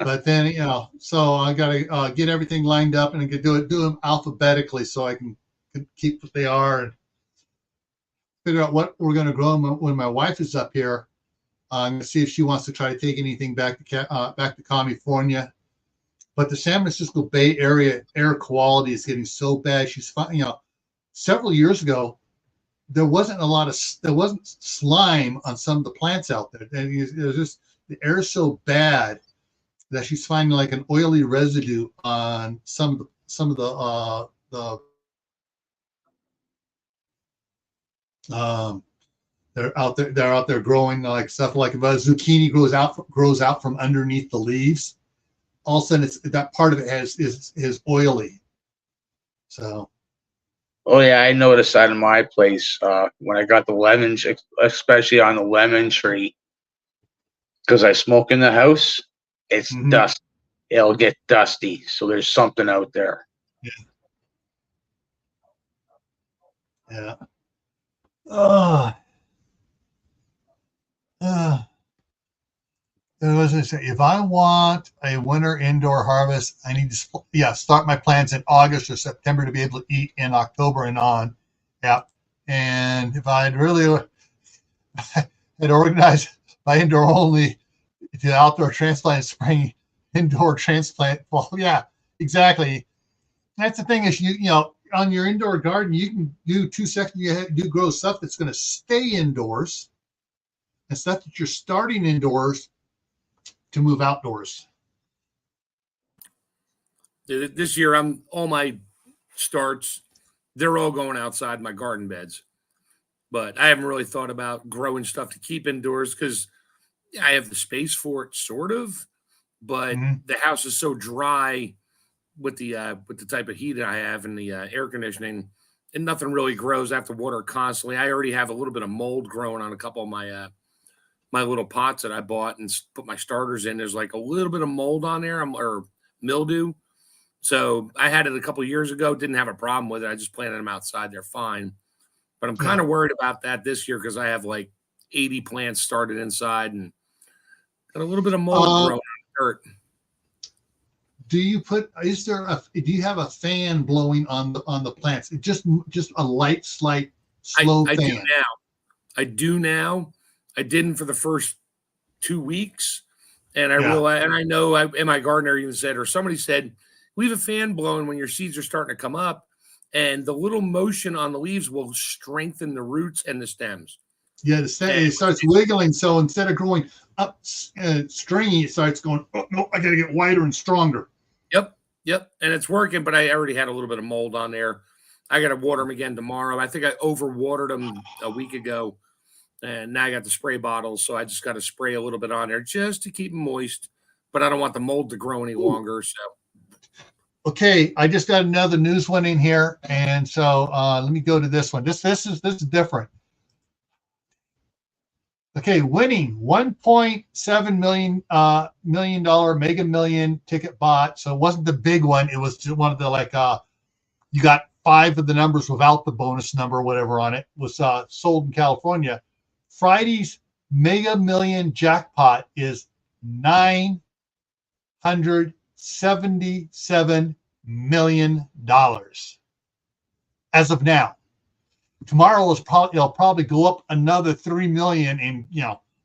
But then, so I got to get everything lined up, and I can do them alphabetically so I can keep what they are and figure out what we're going to grow when my wife is up here. I'm going to see if she wants to try to take anything back to California. But the San Francisco Bay Area air quality is getting so bad. She's several years ago, there wasn't slime on some of the plants out there. And it was just, the air is so bad that she's finding like an oily residue on some of the they're out there growing like stuff like if a zucchini grows out from underneath the leaves. All of a sudden, that part of it is oily. So. Oh yeah, I noticed that in my place when I got the lemons, especially on the lemon tree, because I smoke in the house. It's dusty. It'll get dusty, so there's something out there. Yeah. If I want a winter indoor harvest, I need to start my plants in August or September to be able to eat in October and on. Yeah. And if I'd really had organized my indoor only to outdoor transplant, spring indoor transplant. Well, yeah, exactly. That's the thing is on your indoor garden, you can do 2 sections. You do grow stuff that's going to stay indoors and stuff that you're starting indoors to move outdoors. This year, all my starts, they're all going outside my garden beds. But I haven't really thought about growing stuff to keep indoors because I have the space for it, sort of. But the house is so dry with the type of heat I have and the air conditioning, and nothing really grows. I have to water constantly. I already have a little bit of mold growing on a couple of my my little pots that I bought and put my starters in. There's like a little bit of mold on there, or mildew. So I had it a couple of years ago. Didn't have a problem with it. I just planted them outside. They're fine. But I'm kind of worried about that this year because I have like 80 plants started inside and got a little bit of mold growing on dirt. Do you have a fan blowing on the plants? Just a light, slight, slow fan. I do now. I didn't for the first 2 weeks, and I realized, and I know, and my gardener even said, or somebody said, leave a fan blowing when your seeds are starting to come up, and the little motion on the leaves will strengthen the roots and the stems. Yeah, it starts wiggling. So instead of growing up stringy, it starts going, oh, no, I got to get wider and stronger. Yep. And it's working, but I already had a little bit of mold on there. I got to water them again tomorrow. I think I overwatered them a week ago, and now I got the spray bottles. So I just got to spray a little bit on there just to keep them moist, but I don't want the mold to grow any longer. So. Okay, I just got another news one in here, and so let me go to this one. This is different. Okay, winning $1.7 million Mega Million ticket bot. So it wasn't the big one. It was just one of the you got 5 of the numbers without the bonus number or whatever on it. Was sold in California. Friday's Mega Million jackpot is $977 million as of now. Tomorrow it'll probably go up another 3 million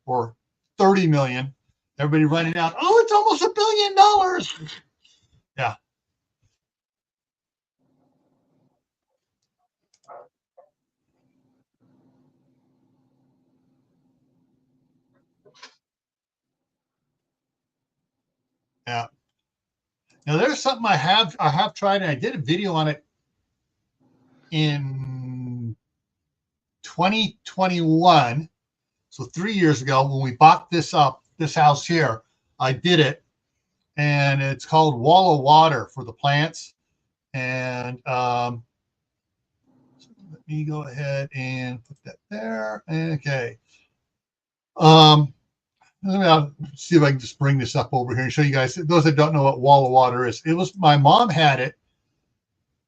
or 30 million. Everybody running out. Oh, it's almost $1 billion. Yeah. Yeah. Now there's something I have tried, and I did a video on it in 2021. So 3 years ago, when we bought this house here, I did it, and it's called Wall of Water for the plants. And let me go ahead and put that there. Okay. Let me see if I can just bring this up over here and show you guys. Those that don't know what Wall of Water is, it was my mom had it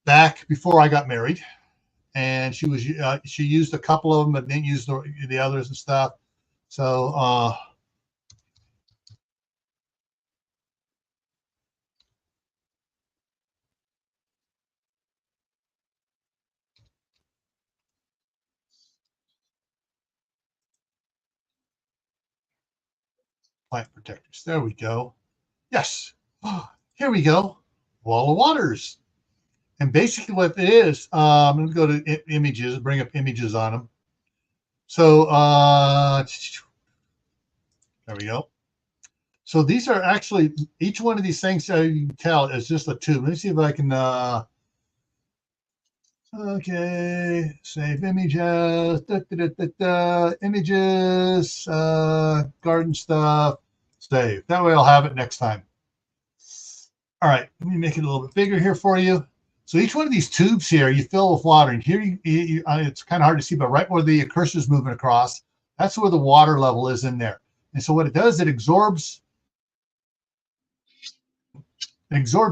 back before I got married, and she used a couple of them, but didn't use the others and stuff. So plant protectors. There we go. Yes. Here we go. Wall of Waters. And basically what it is, let me go to images, bring up images on them. So there we go. So these are actually, each one of these things, you can tell, is just a tube. Let me see if I can, okay, save images, images, garden stuff, save. That way I'll have it next time. All right, let me make it a little bit bigger here for you. So each one of these tubes here, you fill with water. And here, it's kind of hard to see, but right where the cursor is moving across, that's where the water level is in there. And so what it does, it absorbs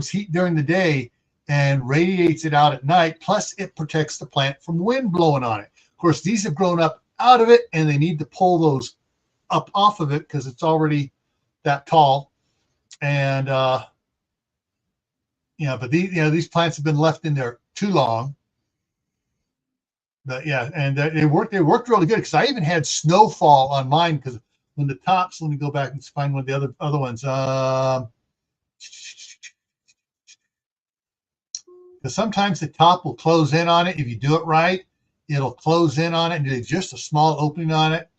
heat during the day and radiates it out at night. Plus, it protects the plant from wind blowing on it. Of course, these have grown up out of it, and they need to pull those up off of it because it's already that tall. And but these plants have been left in there too long. But yeah, and they worked really good because I even had snowfall on mine because when the tops, let me go back and find one of the other ones. Because sometimes the top will close in on it. If you do it right, it'll close in on it and there's just a small opening on it.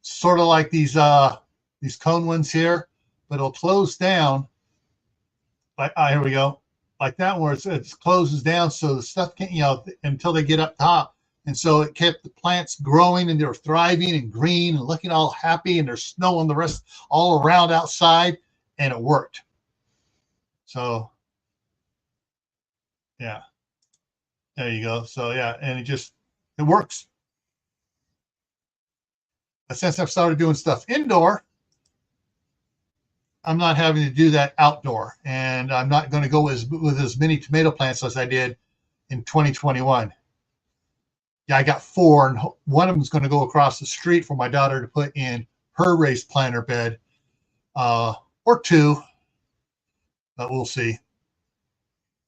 Sort of like these cone ones here, but it'll close down. like here we go, like that where it closes down so the stuff can't, until they get up top. And so it kept the plants growing and they were thriving and green and looking all happy, and there's snow on the rest all around outside, and it worked. So yeah, there you go. So yeah, and it works. But since I've started doing stuff indoor, I'm not having to do that outdoor, and I'm not going to go with as many tomato plants as I did in 2021. Yeah, I got 4, and one of them is going to go across the street for my daughter to put in her raised planter bed, or 2, but we'll see.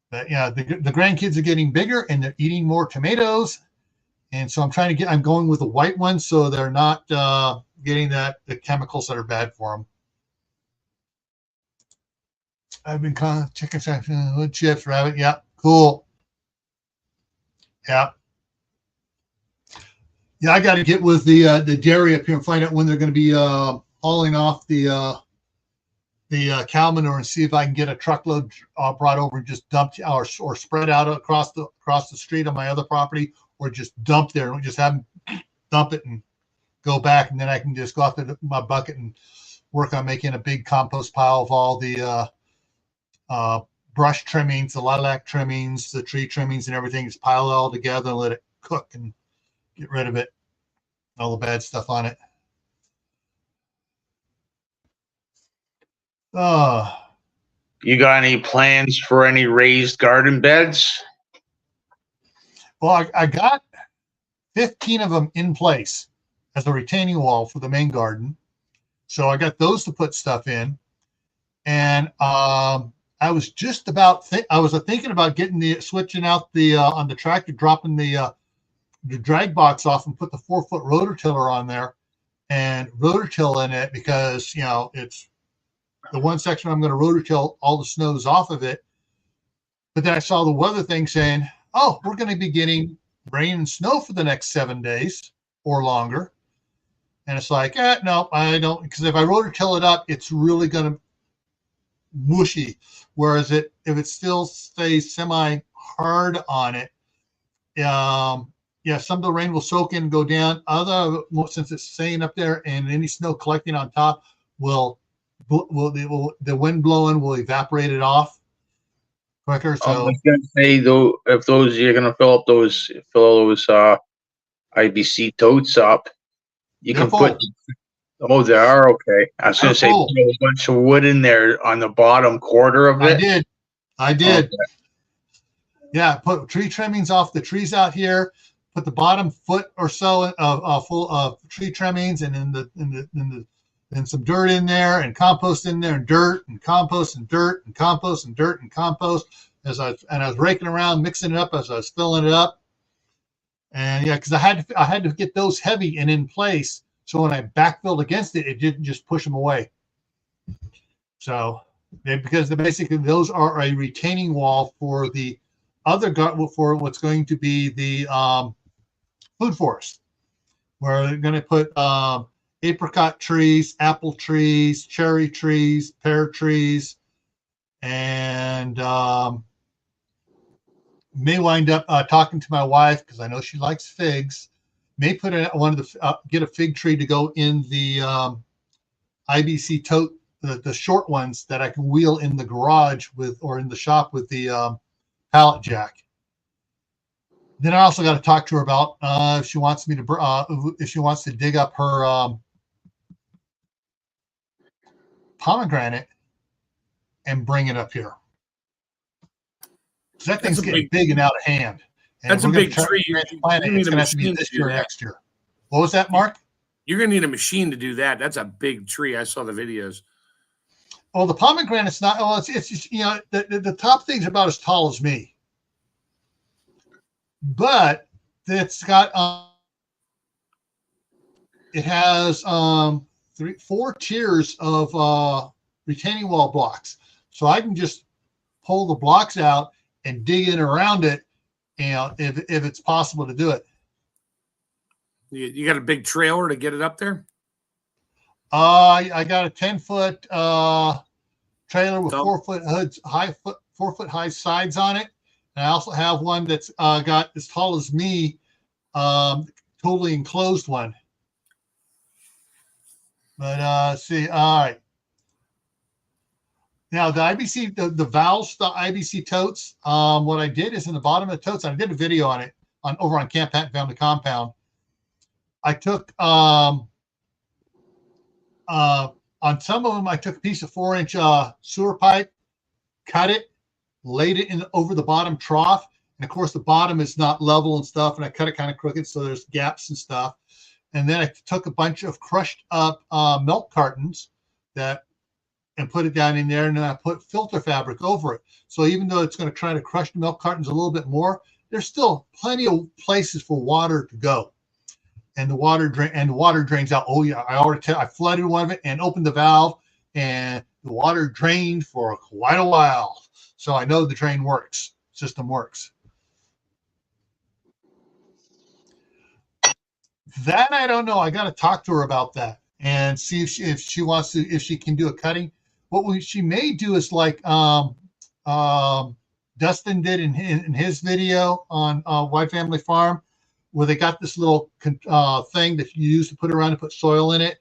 But yeah, the grandkids are getting bigger and they're eating more tomatoes, and so I'm going with the white ones so they're not getting the chemicals that are bad for them. I've been chicken section, wood chips, rabbit. Yeah, cool. Yeah. Yeah, I got to get with the dairy up here and find out when they're going to be hauling off the cow manure, and see if I can get a truckload brought over and just dumped or spread out across the street on my other property, or just dump there and just have them dump it and go back, and then I can just go out to my bucket and work on making a big compost pile of all the brush trimmings, the lilac trimmings, the tree trimmings, and everything. Just pile it all together and let it cook and get rid of it, all the bad stuff on it. You got any plans for any raised garden beds? Well, I got 15 of them in place as a retaining wall for the main garden. So I got those to put stuff in. And I was just about thinking about switching out on the tractor, dropping the drag box off and put the 4-foot rototiller on there and rototill in it, because it's the one section I'm going to rototill all the snows off of it. But then I saw the weather thing saying, oh, we're going to be getting rain and snow for the next 7 days or longer. And it's like, no, I don't, because if I rototill it up, it's really going to mushy. Whereas if it still stays semi hard on it, some of the rain will soak in and go down. Since it's staying up there, and any snow collecting on top the wind blowing will evaporate it off quicker. So I was gonna say though, if you're gonna fill those IBC totes up, you can put. Oh, they are okay. I was gonna say put a bunch of wood in there on the bottom quarter of it. I did. Okay. Yeah, put tree trimmings off the trees out here. Put the bottom foot or so full of tree trimmings, and then some dirt in there, and compost in there, and dirt and compost and dirt and compost and dirt and compost. I was raking around, mixing it up as I was filling it up. And yeah, because I had to get those heavy and in place, so when I backfilled against it, it didn't just push them away. So because basically those are a retaining wall for the other for what's going to be the food forest, where they're going to put apricot trees, apple trees, cherry trees, pear trees, and may wind up talking to my wife, because I know she likes figs. May put get a fig tree to go in the IBC tote, the short ones that I can wheel in the garage or in the shop with the pallet jack. Then I also got to talk to her about if she wants to dig up her pomegranate and bring it up here. That thing's getting big and out of hand. And that's a big tree. It's going to have to be this year or next year. What was that, Mark? You're going to need a machine to do that. That's a big tree. I saw the videos. Oh, the pomegranate's not. Oh, it's just, the top thing's about as tall as me, but it's got it has 4 tiers of retaining wall blocks, so I can just pull the blocks out and dig in around it. If it's possible to do it. You got a big trailer to get it up there? I got a 10-foot trailer with So- 4-foot hoods, 4-foot high sides on it. And I also have one that's got as tall as me, totally enclosed one. But see, all right. Now the IBC, the valves, the IBC totes. What I did is in the bottom of the totes, I did a video on it over on Camp Patton Family Compound. I took on some of them, I took a piece of 4-inch sewer pipe, cut it, laid it in over the bottom trough, and of course the bottom is not level and stuff, and I cut it kind of crooked, so there's gaps and stuff. And then I took a bunch of crushed up milk cartons and put it down in there, and then I put filter fabric over it. So even though it's going to try to crush the milk cartons a little bit more, there's still plenty of places for water to go. And the water drains out. Oh yeah, I flooded one of it and opened the valve, and the water drained for quite a while. So I know the drain works, system works. That I don't know. I got to talk to her about that and see if she wants to, if she can do a cutting. What she may do is like Dustin did in his video on White Family Farm, where they got this little thing that you use to put around and put soil in it.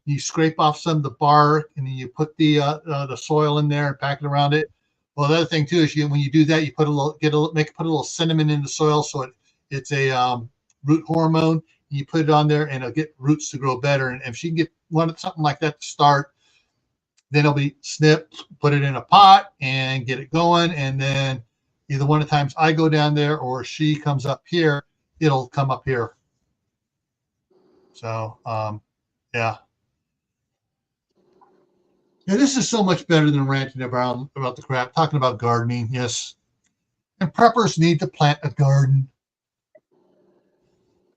You scrape off some of the bark, and then you put the soil in there and pack it around it. Well, the other thing too is when you do that, you put put a little cinnamon in the soil, so it's a root hormone. You put it on there, and it'll get roots to grow better. And if she can get something like that to start, then it'll be snipped, put it in a pot, and get it going. And then either one of the times I go down there or she comes up here, it'll come up here. So, yeah. Yeah, this is so much better than ranting about the crap, talking about gardening. Yes. And preppers need to plant a garden.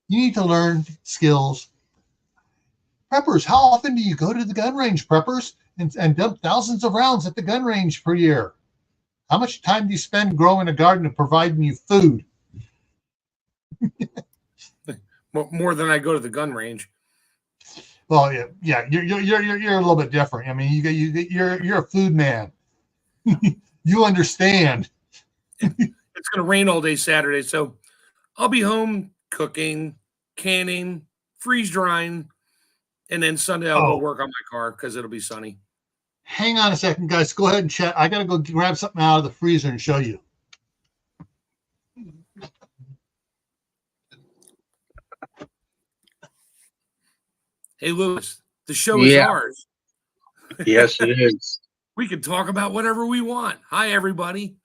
You need to learn skills. Preppers, how often do you go to the gun range, preppers, and dump thousands of rounds at the gun range per year? How much time do you spend growing a garden and providing you food? More than I go to the gun range. Well, yeah, you're a little bit different. I mean, you're a food man. You understand. It's going to rain all day Saturday, so I'll be home cooking, canning, freeze drying, and then Sunday I'll go work on my car because it'll be sunny. Hang on a second, guys. Go ahead and chat. I got to go grab something out of the freezer and show you. Hey, Lewis, the show is ours. Yes, it is. We can talk about whatever we want. Hi, everybody.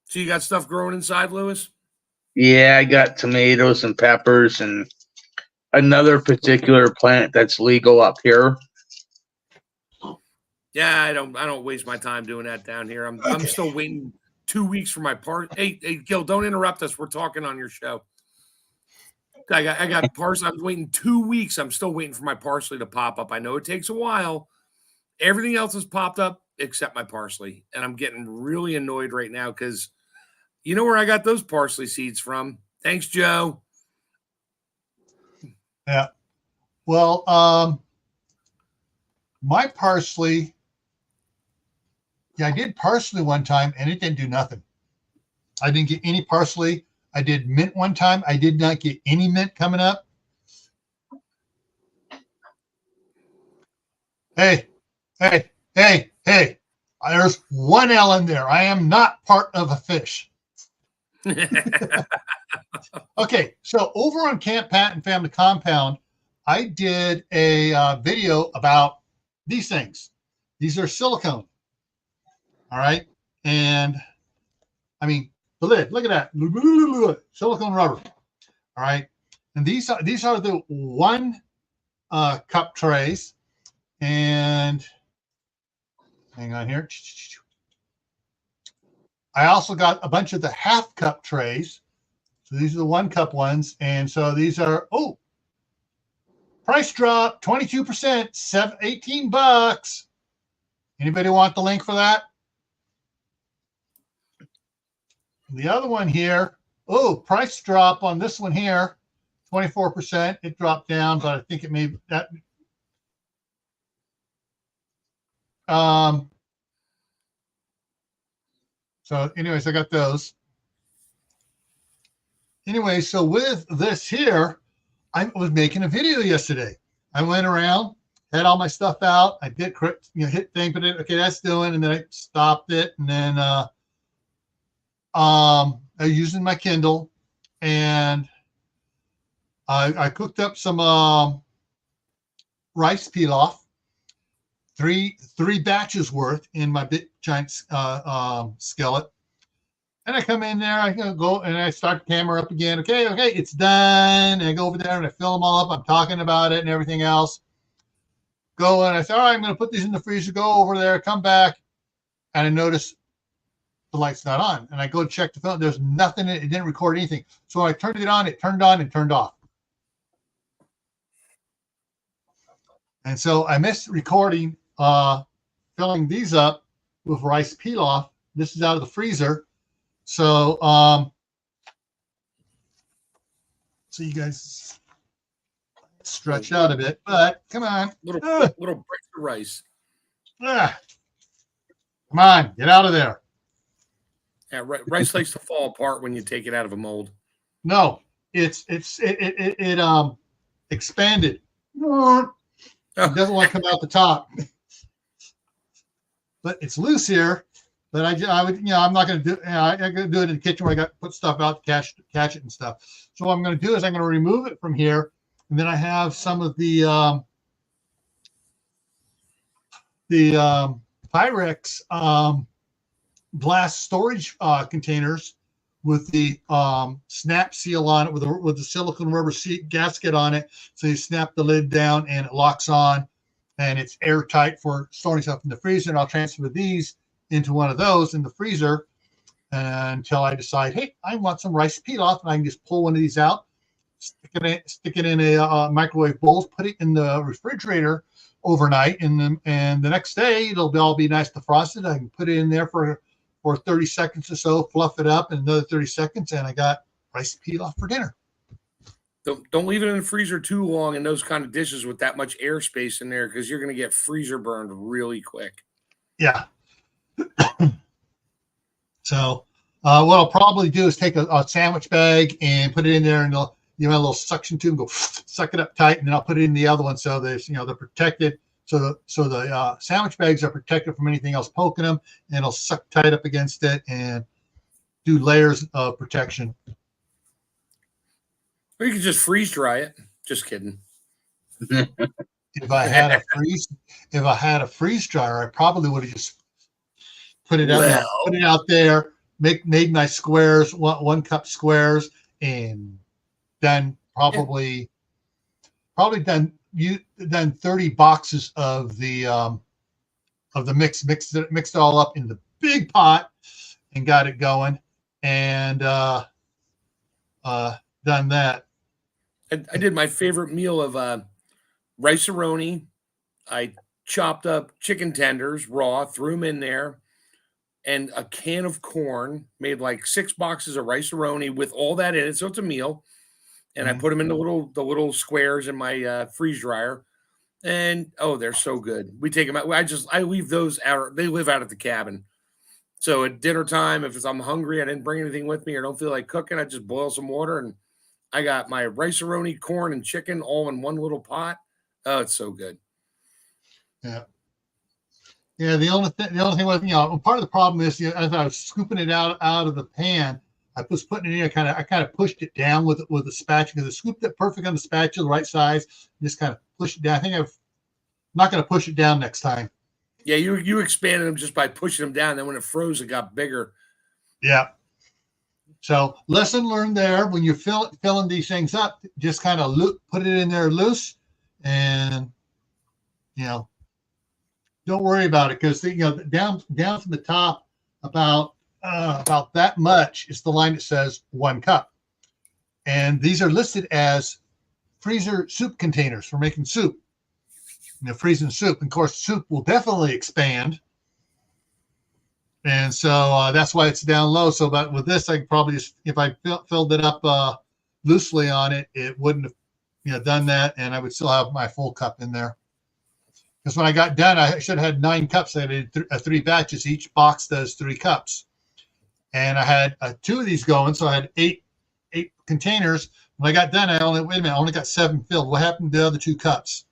So you got stuff growing inside, Lewis? Yeah, I got tomatoes and peppers and another particular plant that's legal up here. Yeah, I don't waste my time doing that down here. I'm still waiting 2 weeks for my part. Hey, Gil, don't interrupt us. We're talking on your show. I got parsley. I'm waiting 2 weeks. I'm still waiting for my parsley to pop up. I know it takes a while. Everything else has popped up except my parsley. And I'm getting really annoyed right now because you know where I got those parsley seeds from? Thanks, Joe. Yeah. Well, my parsley, I did parsley one time and it didn't do nothing. I didn't get any parsley. I did mint one time. I did not get any mint coming up. Hey. There's one L in there. I am not part of a fish. Okay, so over on Camp Patton Family Compound, I did a video about these things. These are silicone. All right. And I mean, the lid, look at that. Silicone rubber. All right. And these are the 1 cup trays. And hang on here. I also got a bunch of the 1/2 cup trays. So these are the 1 cup ones. And so these are, price drop 22%, $18. Anybody want the link for that? The other one here, price drop on this one here, 24%. It dropped down, but I think it may that So anyways, I got those. Anyway, so with this here, I was making a video yesterday. I went around, had all my stuff out. I did, hit thing, but okay, that's doing, and then I stopped it, and then I was using my Kindle, and I cooked up some rice pilaf, three batches worth in my big giant skillet. And I come in there, I go and I start the camera up again. Okay, it's done. And I go over there and I fill them all up. I'm talking about it and everything else. Go and I say, all right, I'm going to put these in the freezer. Go over there, come back. And I notice the light's not on. And I go to check the film. There's nothing. It didn't record anything. So I turned it on. It turned on and turned off. And so I missed recording, filling these up with rice pilaf. This is out of the freezer. So, so you guys stretch out a bit, but come on. Little bricks of rice. Come on, get out of there. Yeah, rice likes to fall apart when you take it out of a mold. No, it expanded. It doesn't want to come out the top, but it's loose here. But I would, I'm not going to do. I'm going to do it in the kitchen where I got to put stuff out to catch it and stuff. So what I'm going to do is I'm going to remove it from here, and then I have some of the Pyrex glass storage containers with the snap seal on it, with the silicone rubber gasket on it. So you snap the lid down and it locks on, and it's airtight for storing stuff in the freezer. And I'll transfer these into one of those in the freezer until I decide, hey, I want some rice pilaf, and I can just pull one of these out, stick it in a microwave bowl, put it in the refrigerator overnight, and the next day it'll all be nice defrosted. I can put it in there for 30 seconds or so, fluff it up, and another 30 seconds, and I got rice pilaf for dinner. Don't leave it in the freezer too long in those kind of dishes with that much airspace in there, because you're going to get freezer burned really quick. Yeah. So what I'll probably do is take a sandwich bag and put it in there, and a little suction tube, go suck it up tight, and then I'll put it in the other one so there's they're protected. So the sandwich bags are protected from anything else poking them, and it'll suck tight up against it and do layers of protection. Or you could just freeze dry it. Just kidding. If I had a freeze dryer, I probably would have just put it out there, made nice squares, 1 cup squares, and then probably done 30 boxes of the mix, mixed it all up in the big pot and got it going, and done that. I did my favorite meal of rice-a-roni. I chopped up chicken tenders raw, threw them in there, and a can of corn, made like 6 boxes of rice-a-roni with all that in it. So it's a meal. And I put them in the little squares in my freeze dryer. And they're so good. We take them out. I leave those out. They live out at the cabin. So at dinner time, if I'm hungry, I didn't bring anything with me or don't feel like cooking, I just boil some water, and I got my rice-a-roni, corn, and chicken all in one little pot. Oh, it's so good. Yeah. Yeah, the only thing was, part of the problem is, as I was scooping it out of the pan, I was putting it in. I kind of pushed it down with the spatula, because I scooped it perfect on the spatula, the right size. Just kind of pushed it down. I think I'm not going to push it down next time. Yeah, you expanded them just by pushing them down. Then when it froze, it got bigger. Yeah. So lesson learned there. When you're filling these things up, just kind of put it in there loose, and don't worry about it, because down from the top about that much is the line that says 1 cup, and these are listed as freezer soup containers for making soup. Freezing soup, and of course, soup will definitely expand, and so that's why it's down low. So, but with this, I could probably just, if I filled it up loosely on it, it wouldn't have done that, and I would still have my full cup in there. Because when I got done, I should have had 9 cups. I did 3 batches. Each box does 3 cups. And I had 2 of these going, so I had 8 containers. When I got done, I only got 7 filled. What happened to the other 2 cups?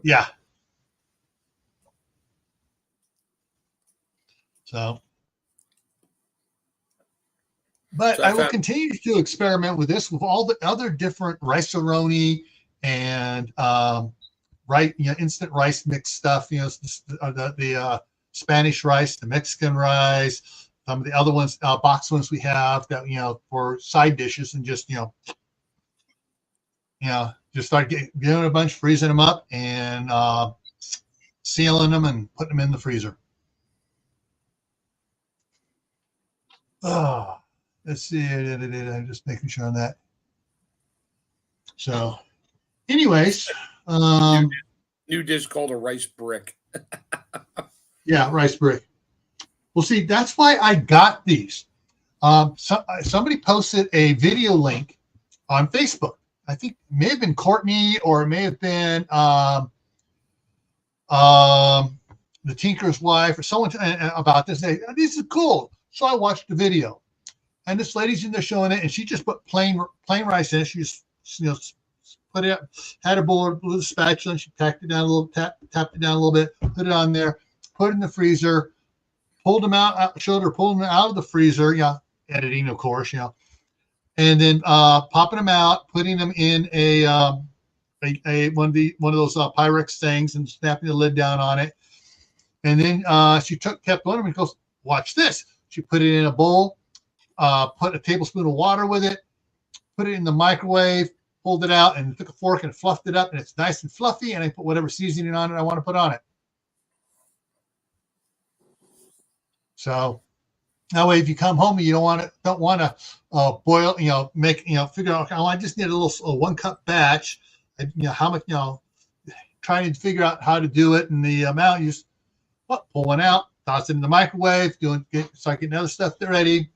Yeah. So, but So I will continue to experiment with this with all the other different rice-a-roni and instant rice mix stuff. The Spanish rice, the Mexican rice, some of the other ones, box ones we have that for side dishes, and just just start getting a bunch, freezing them up, and sealing them and putting them in the freezer. Oh, let's see. I'm just making sure on that. So, anyways, new dish called a rice brick. Yeah, rice brick. Well, see, that's why I got these. Somebody posted a video link on Facebook. I think it may have been Courtney, or it may have been the tinker's wife, or someone about this. This is cool. So I watched the video, and this lady's in there showing it, and she just put plain rice in it. She just put it up, had a bowl with a spatula, and she tapped it down a little bit, put it on there, put it in the freezer, pulled them out, showed her pulling them out of the freezer, editing, of course, and then popping them out, putting them in a one of those Pyrex things, and snapping the lid down on it. And then she kept on them and goes, "Watch this." She put it in a bowl, put a tablespoon of water with it, put it in the microwave, pulled it out, and took a fork and fluffed it up, and it's nice and fluffy. And I put whatever seasoning on it I want to put on it. So that way, if you come home and you don't want to boil, figure out, I just need a 1 cup batch. How much, trying to figure out how to do it and the amount. You just pull one out, toss it in the microwave, start getting other stuff ready,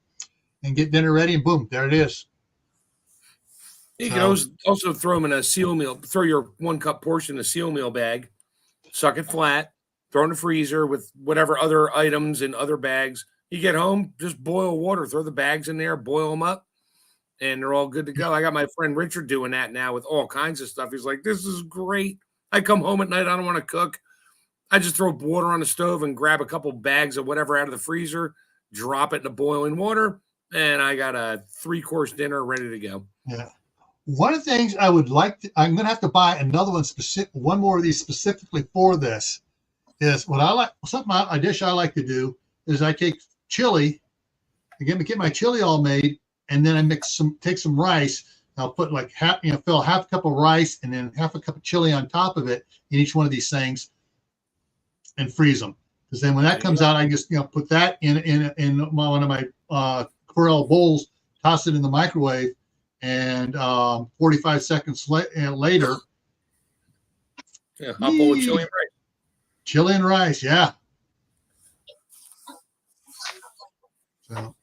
and get dinner ready, and boom, there it is. You can also throw them in a seal meal. Throw your 1 cup portion in a seal meal bag, suck it flat, throw in the freezer with whatever other items in other bags. You get home, just boil water, throw the bags in there, boil them up, and they're all good to go. I got my friend Richard doing that now with all kinds of stuff. He's like, "This is great. I come home at night, I don't want to cook. I just throw water on the stove and grab a couple bags of whatever out of the freezer, drop it in the boiling water, and I got a 3-course dinner ready to go." Yeah. One of the things I would like to, I'm going to have to buy another one more of these specifically for this, is what I like, a dish I like to do is I take chili, get my chili all made, and then I take some rice. I'll put fill half a cup of rice and then half a cup of chili on top of it in each one of these things, and freeze them. Because then when that comes out, I just put that in one of my Corel bowls, toss it in the microwave, and 45 seconds later, hot bowl with chili and rice. Chili and rice, yeah. So,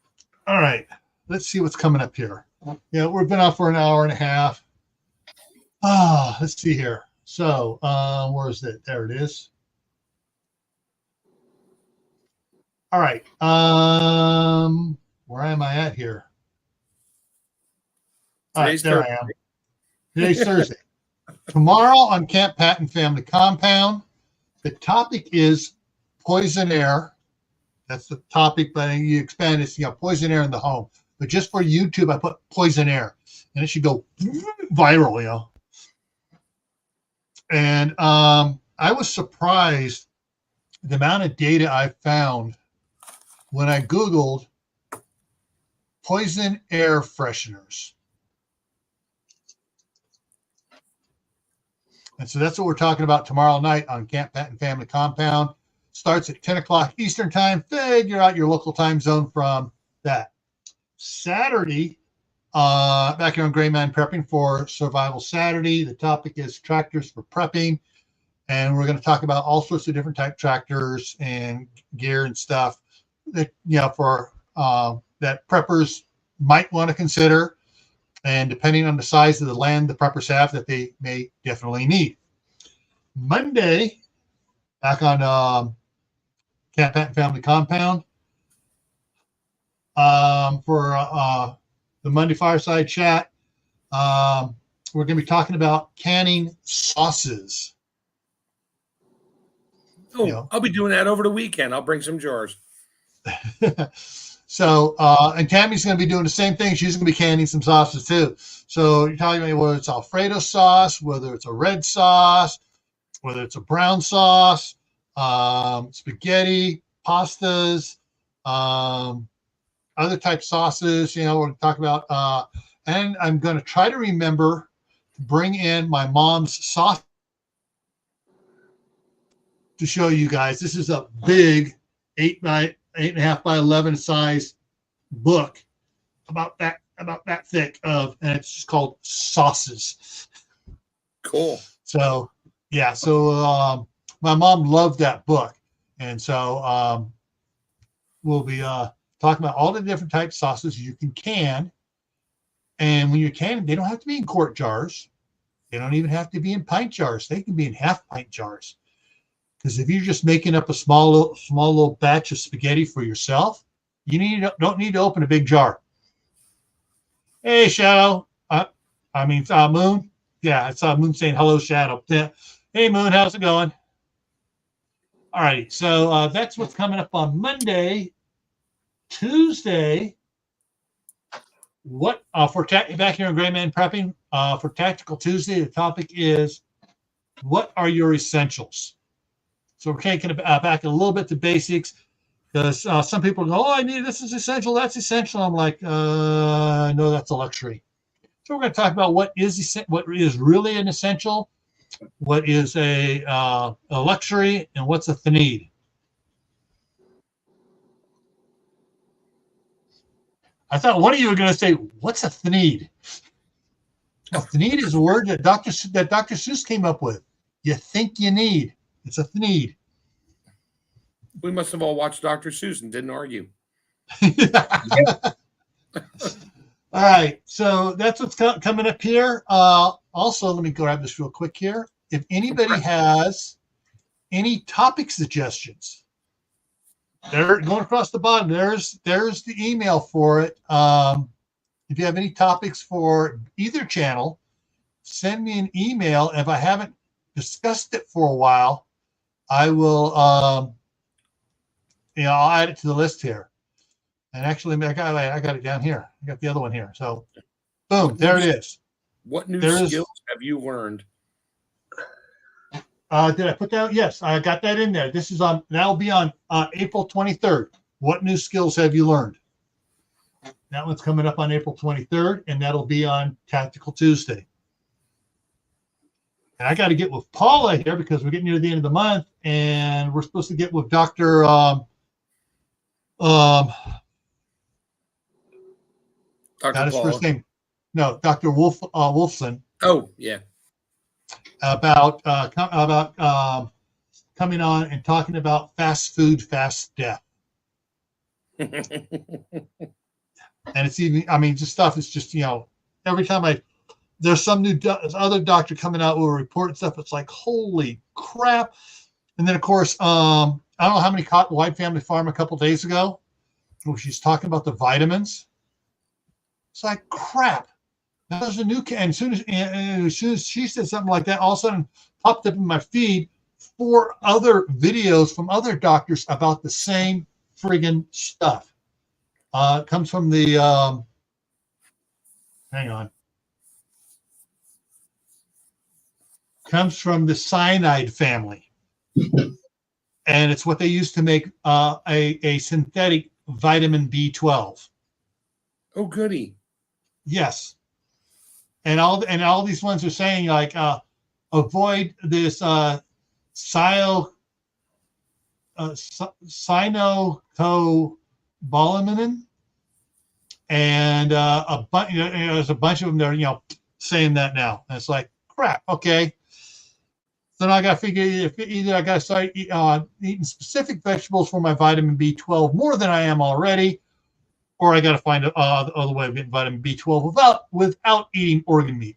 all right, let's see what's coming up here. Yeah, we've been off for an hour and a half. Let's see here. So, where is it? There it is. All right. Where am I at here? All right, there I am. Today's Thursday. Tomorrow on Camp Patton Family Compound, the topic is poison air. That's the topic, but you expand it, poison air in the home. But just for YouTube, I put poison air, and it should go viral, And I was surprised the amount of data I found when I Googled poison air fresheners. And so that's what we're talking about tomorrow night on Camp Patton Family Compound. Starts at 10 o'clock Eastern time. Figure out your local time zone from that. Saturday, back here on Grayman Prepping for Survival Saturday. The topic is tractors for prepping. And we're going to talk about all sorts of different type tractors and gear and stuff that, for that preppers might want to consider. and depending on the size of the land the preppers have, that they may definitely need. Monday, back on Cat Pat Family Compound, for the Monday Fireside Chat, we're going to be talking about canning sauces. Oh, you know. I'll be doing that over the weekend. I'll bring some jars. So, and Tammy's going to be doing the same thing. She's going to be canning some sauces too. So you're telling me whether it's Alfredo sauce, whether it's a red sauce, whether it's a brown sauce, spaghetti, pastas, other type sauces, we're going to talk about, and I'm going to try to remember to bring in my mom's sauce to show you guys. This is a big 8.5 by 11 size book about that thick and it's just called Sauces. Cool. So yeah, so my mom loved that book, and so we'll be talking about all the different types of sauces you can can. And when you're canning, they don't have to be in quart jars. They don't even have to be in pint jars. They can be in half pint jars. Because if you're just making up a small little batch of spaghetti for yourself, you don't need to open a big jar. Hey, Shadow. Moon. Yeah, it's Moon saying hello, Shadow. Yeah. Hey, Moon, how's it going? All right, so that's what's coming up on Monday. Tuesday, back here in Grayman Prepping, for Tactical Tuesday, the topic is, what are your essentials? So we're taking it back a little bit to basics, because some people go, oh, I need this is essential, that's essential. I'm like, no, that's a luxury. So we're going to talk about what is really an essential, what is a luxury, and what's a need. I thought one of you were going to say, what's a need? A need is a word that Dr. Seuss came up with. You think you need. It's a need. We must have all watched Dr. Seuss and didn't argue. All right, so that's what's coming up here. Also, let me grab this real quick here. If anybody has any topic suggestions, they're going across the bottom. There's the email for it. If you have any topics for either channel, send me an email. If I haven't discussed it for a while, I will, I'll add it to the list here. And actually, I got it down here. I got the other one here. So, boom, there it is. What new skills have you learned? Did I put that? Yes, I got that in there. This is on. That'll be on April 23rd. What new skills have you learned? That one's coming up on April 23rd, and that'll be on Tactical Tuesday. And I got to get with Paula here because we're getting near the end of the month, and we're supposed to get with Dr. Not his first name. No, Dr. Wolfson. Oh, yeah. About coming on and talking about fast food, fast death. And it's even, just stuff is just, every time there's some other doctor coming out with a report and stuff, it's like, holy crap. And then, of course, I don't know how many caught White Family Farm a couple days ago, where she's talking about the vitamins. It's like, crap. Now there's a new, and as soon as she said something like that, all of a sudden popped up in my feed 4 other videos from other doctors about the same friggin' stuff. It comes from the, comes from the cyanide family. And it's what they use to make a synthetic vitamin B12. Oh, goody. Yes. And all these ones are saying, like, avoid this cyanocobalamin and there's a bunch of them that are saying that now. And it's like, crap. Okay. So now I got to figure if either I got to start eating specific vegetables for my vitamin B12 more than I am already, or I got to find the other way of getting vitamin B12 without eating organ meat.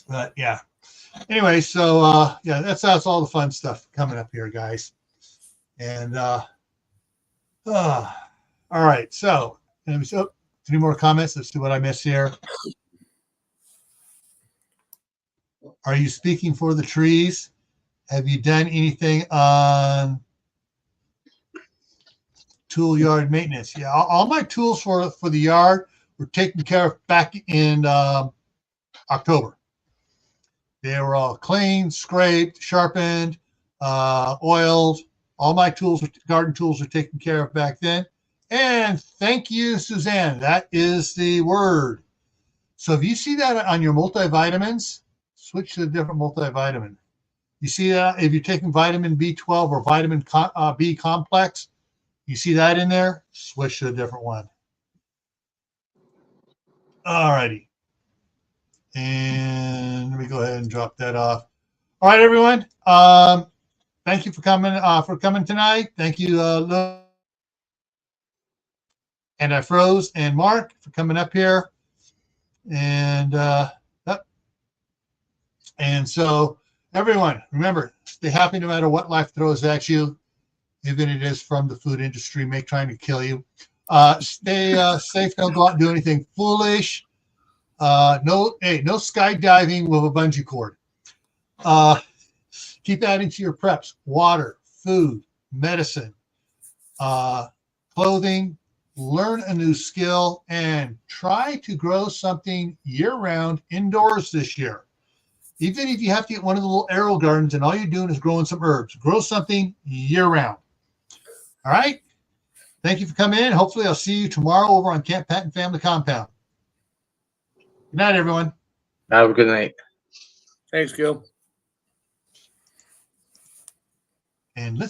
But yeah. Anyway, so yeah, that's all the fun stuff coming up here, guys. And all right. So, any more comments? Let's see what I missed here. Are you speaking for the trees? Have you done anything on tool yard maintenance? Yeah, all my tools for the yard were taken care of back in October. They were all cleaned, scraped, sharpened, oiled. All my tools, garden tools, were taken care of back then. And thank you, Suzanne. That is the word. So if you see that on your multivitamins, switch to a different multivitamin. You see that if you're taking vitamin B12 or vitamin B complex, you see that in there, switch to a different one. All righty. And let me go ahead and drop that off. All right, everyone. Thank you for coming tonight. Thank you, and I froze, and Mark for coming up here. And so everyone, remember, stay happy no matter what life throws at you, even if it is from the food industry, trying to kill you. Stay safe. Don't go out and do anything foolish. No skydiving with a bungee cord. Keep adding to your preps: water, food, medicine, clothing. Learn a new skill and try to grow something year-round indoors this year. Even if you have to get one of the little aerial gardens and all you're doing is growing some herbs, grow something year-round. All right? Thank you for coming in. Hopefully I'll see you tomorrow over on Camp Patton Family Compound. Good night, everyone. Have a good night. Thanks, Gil. And let's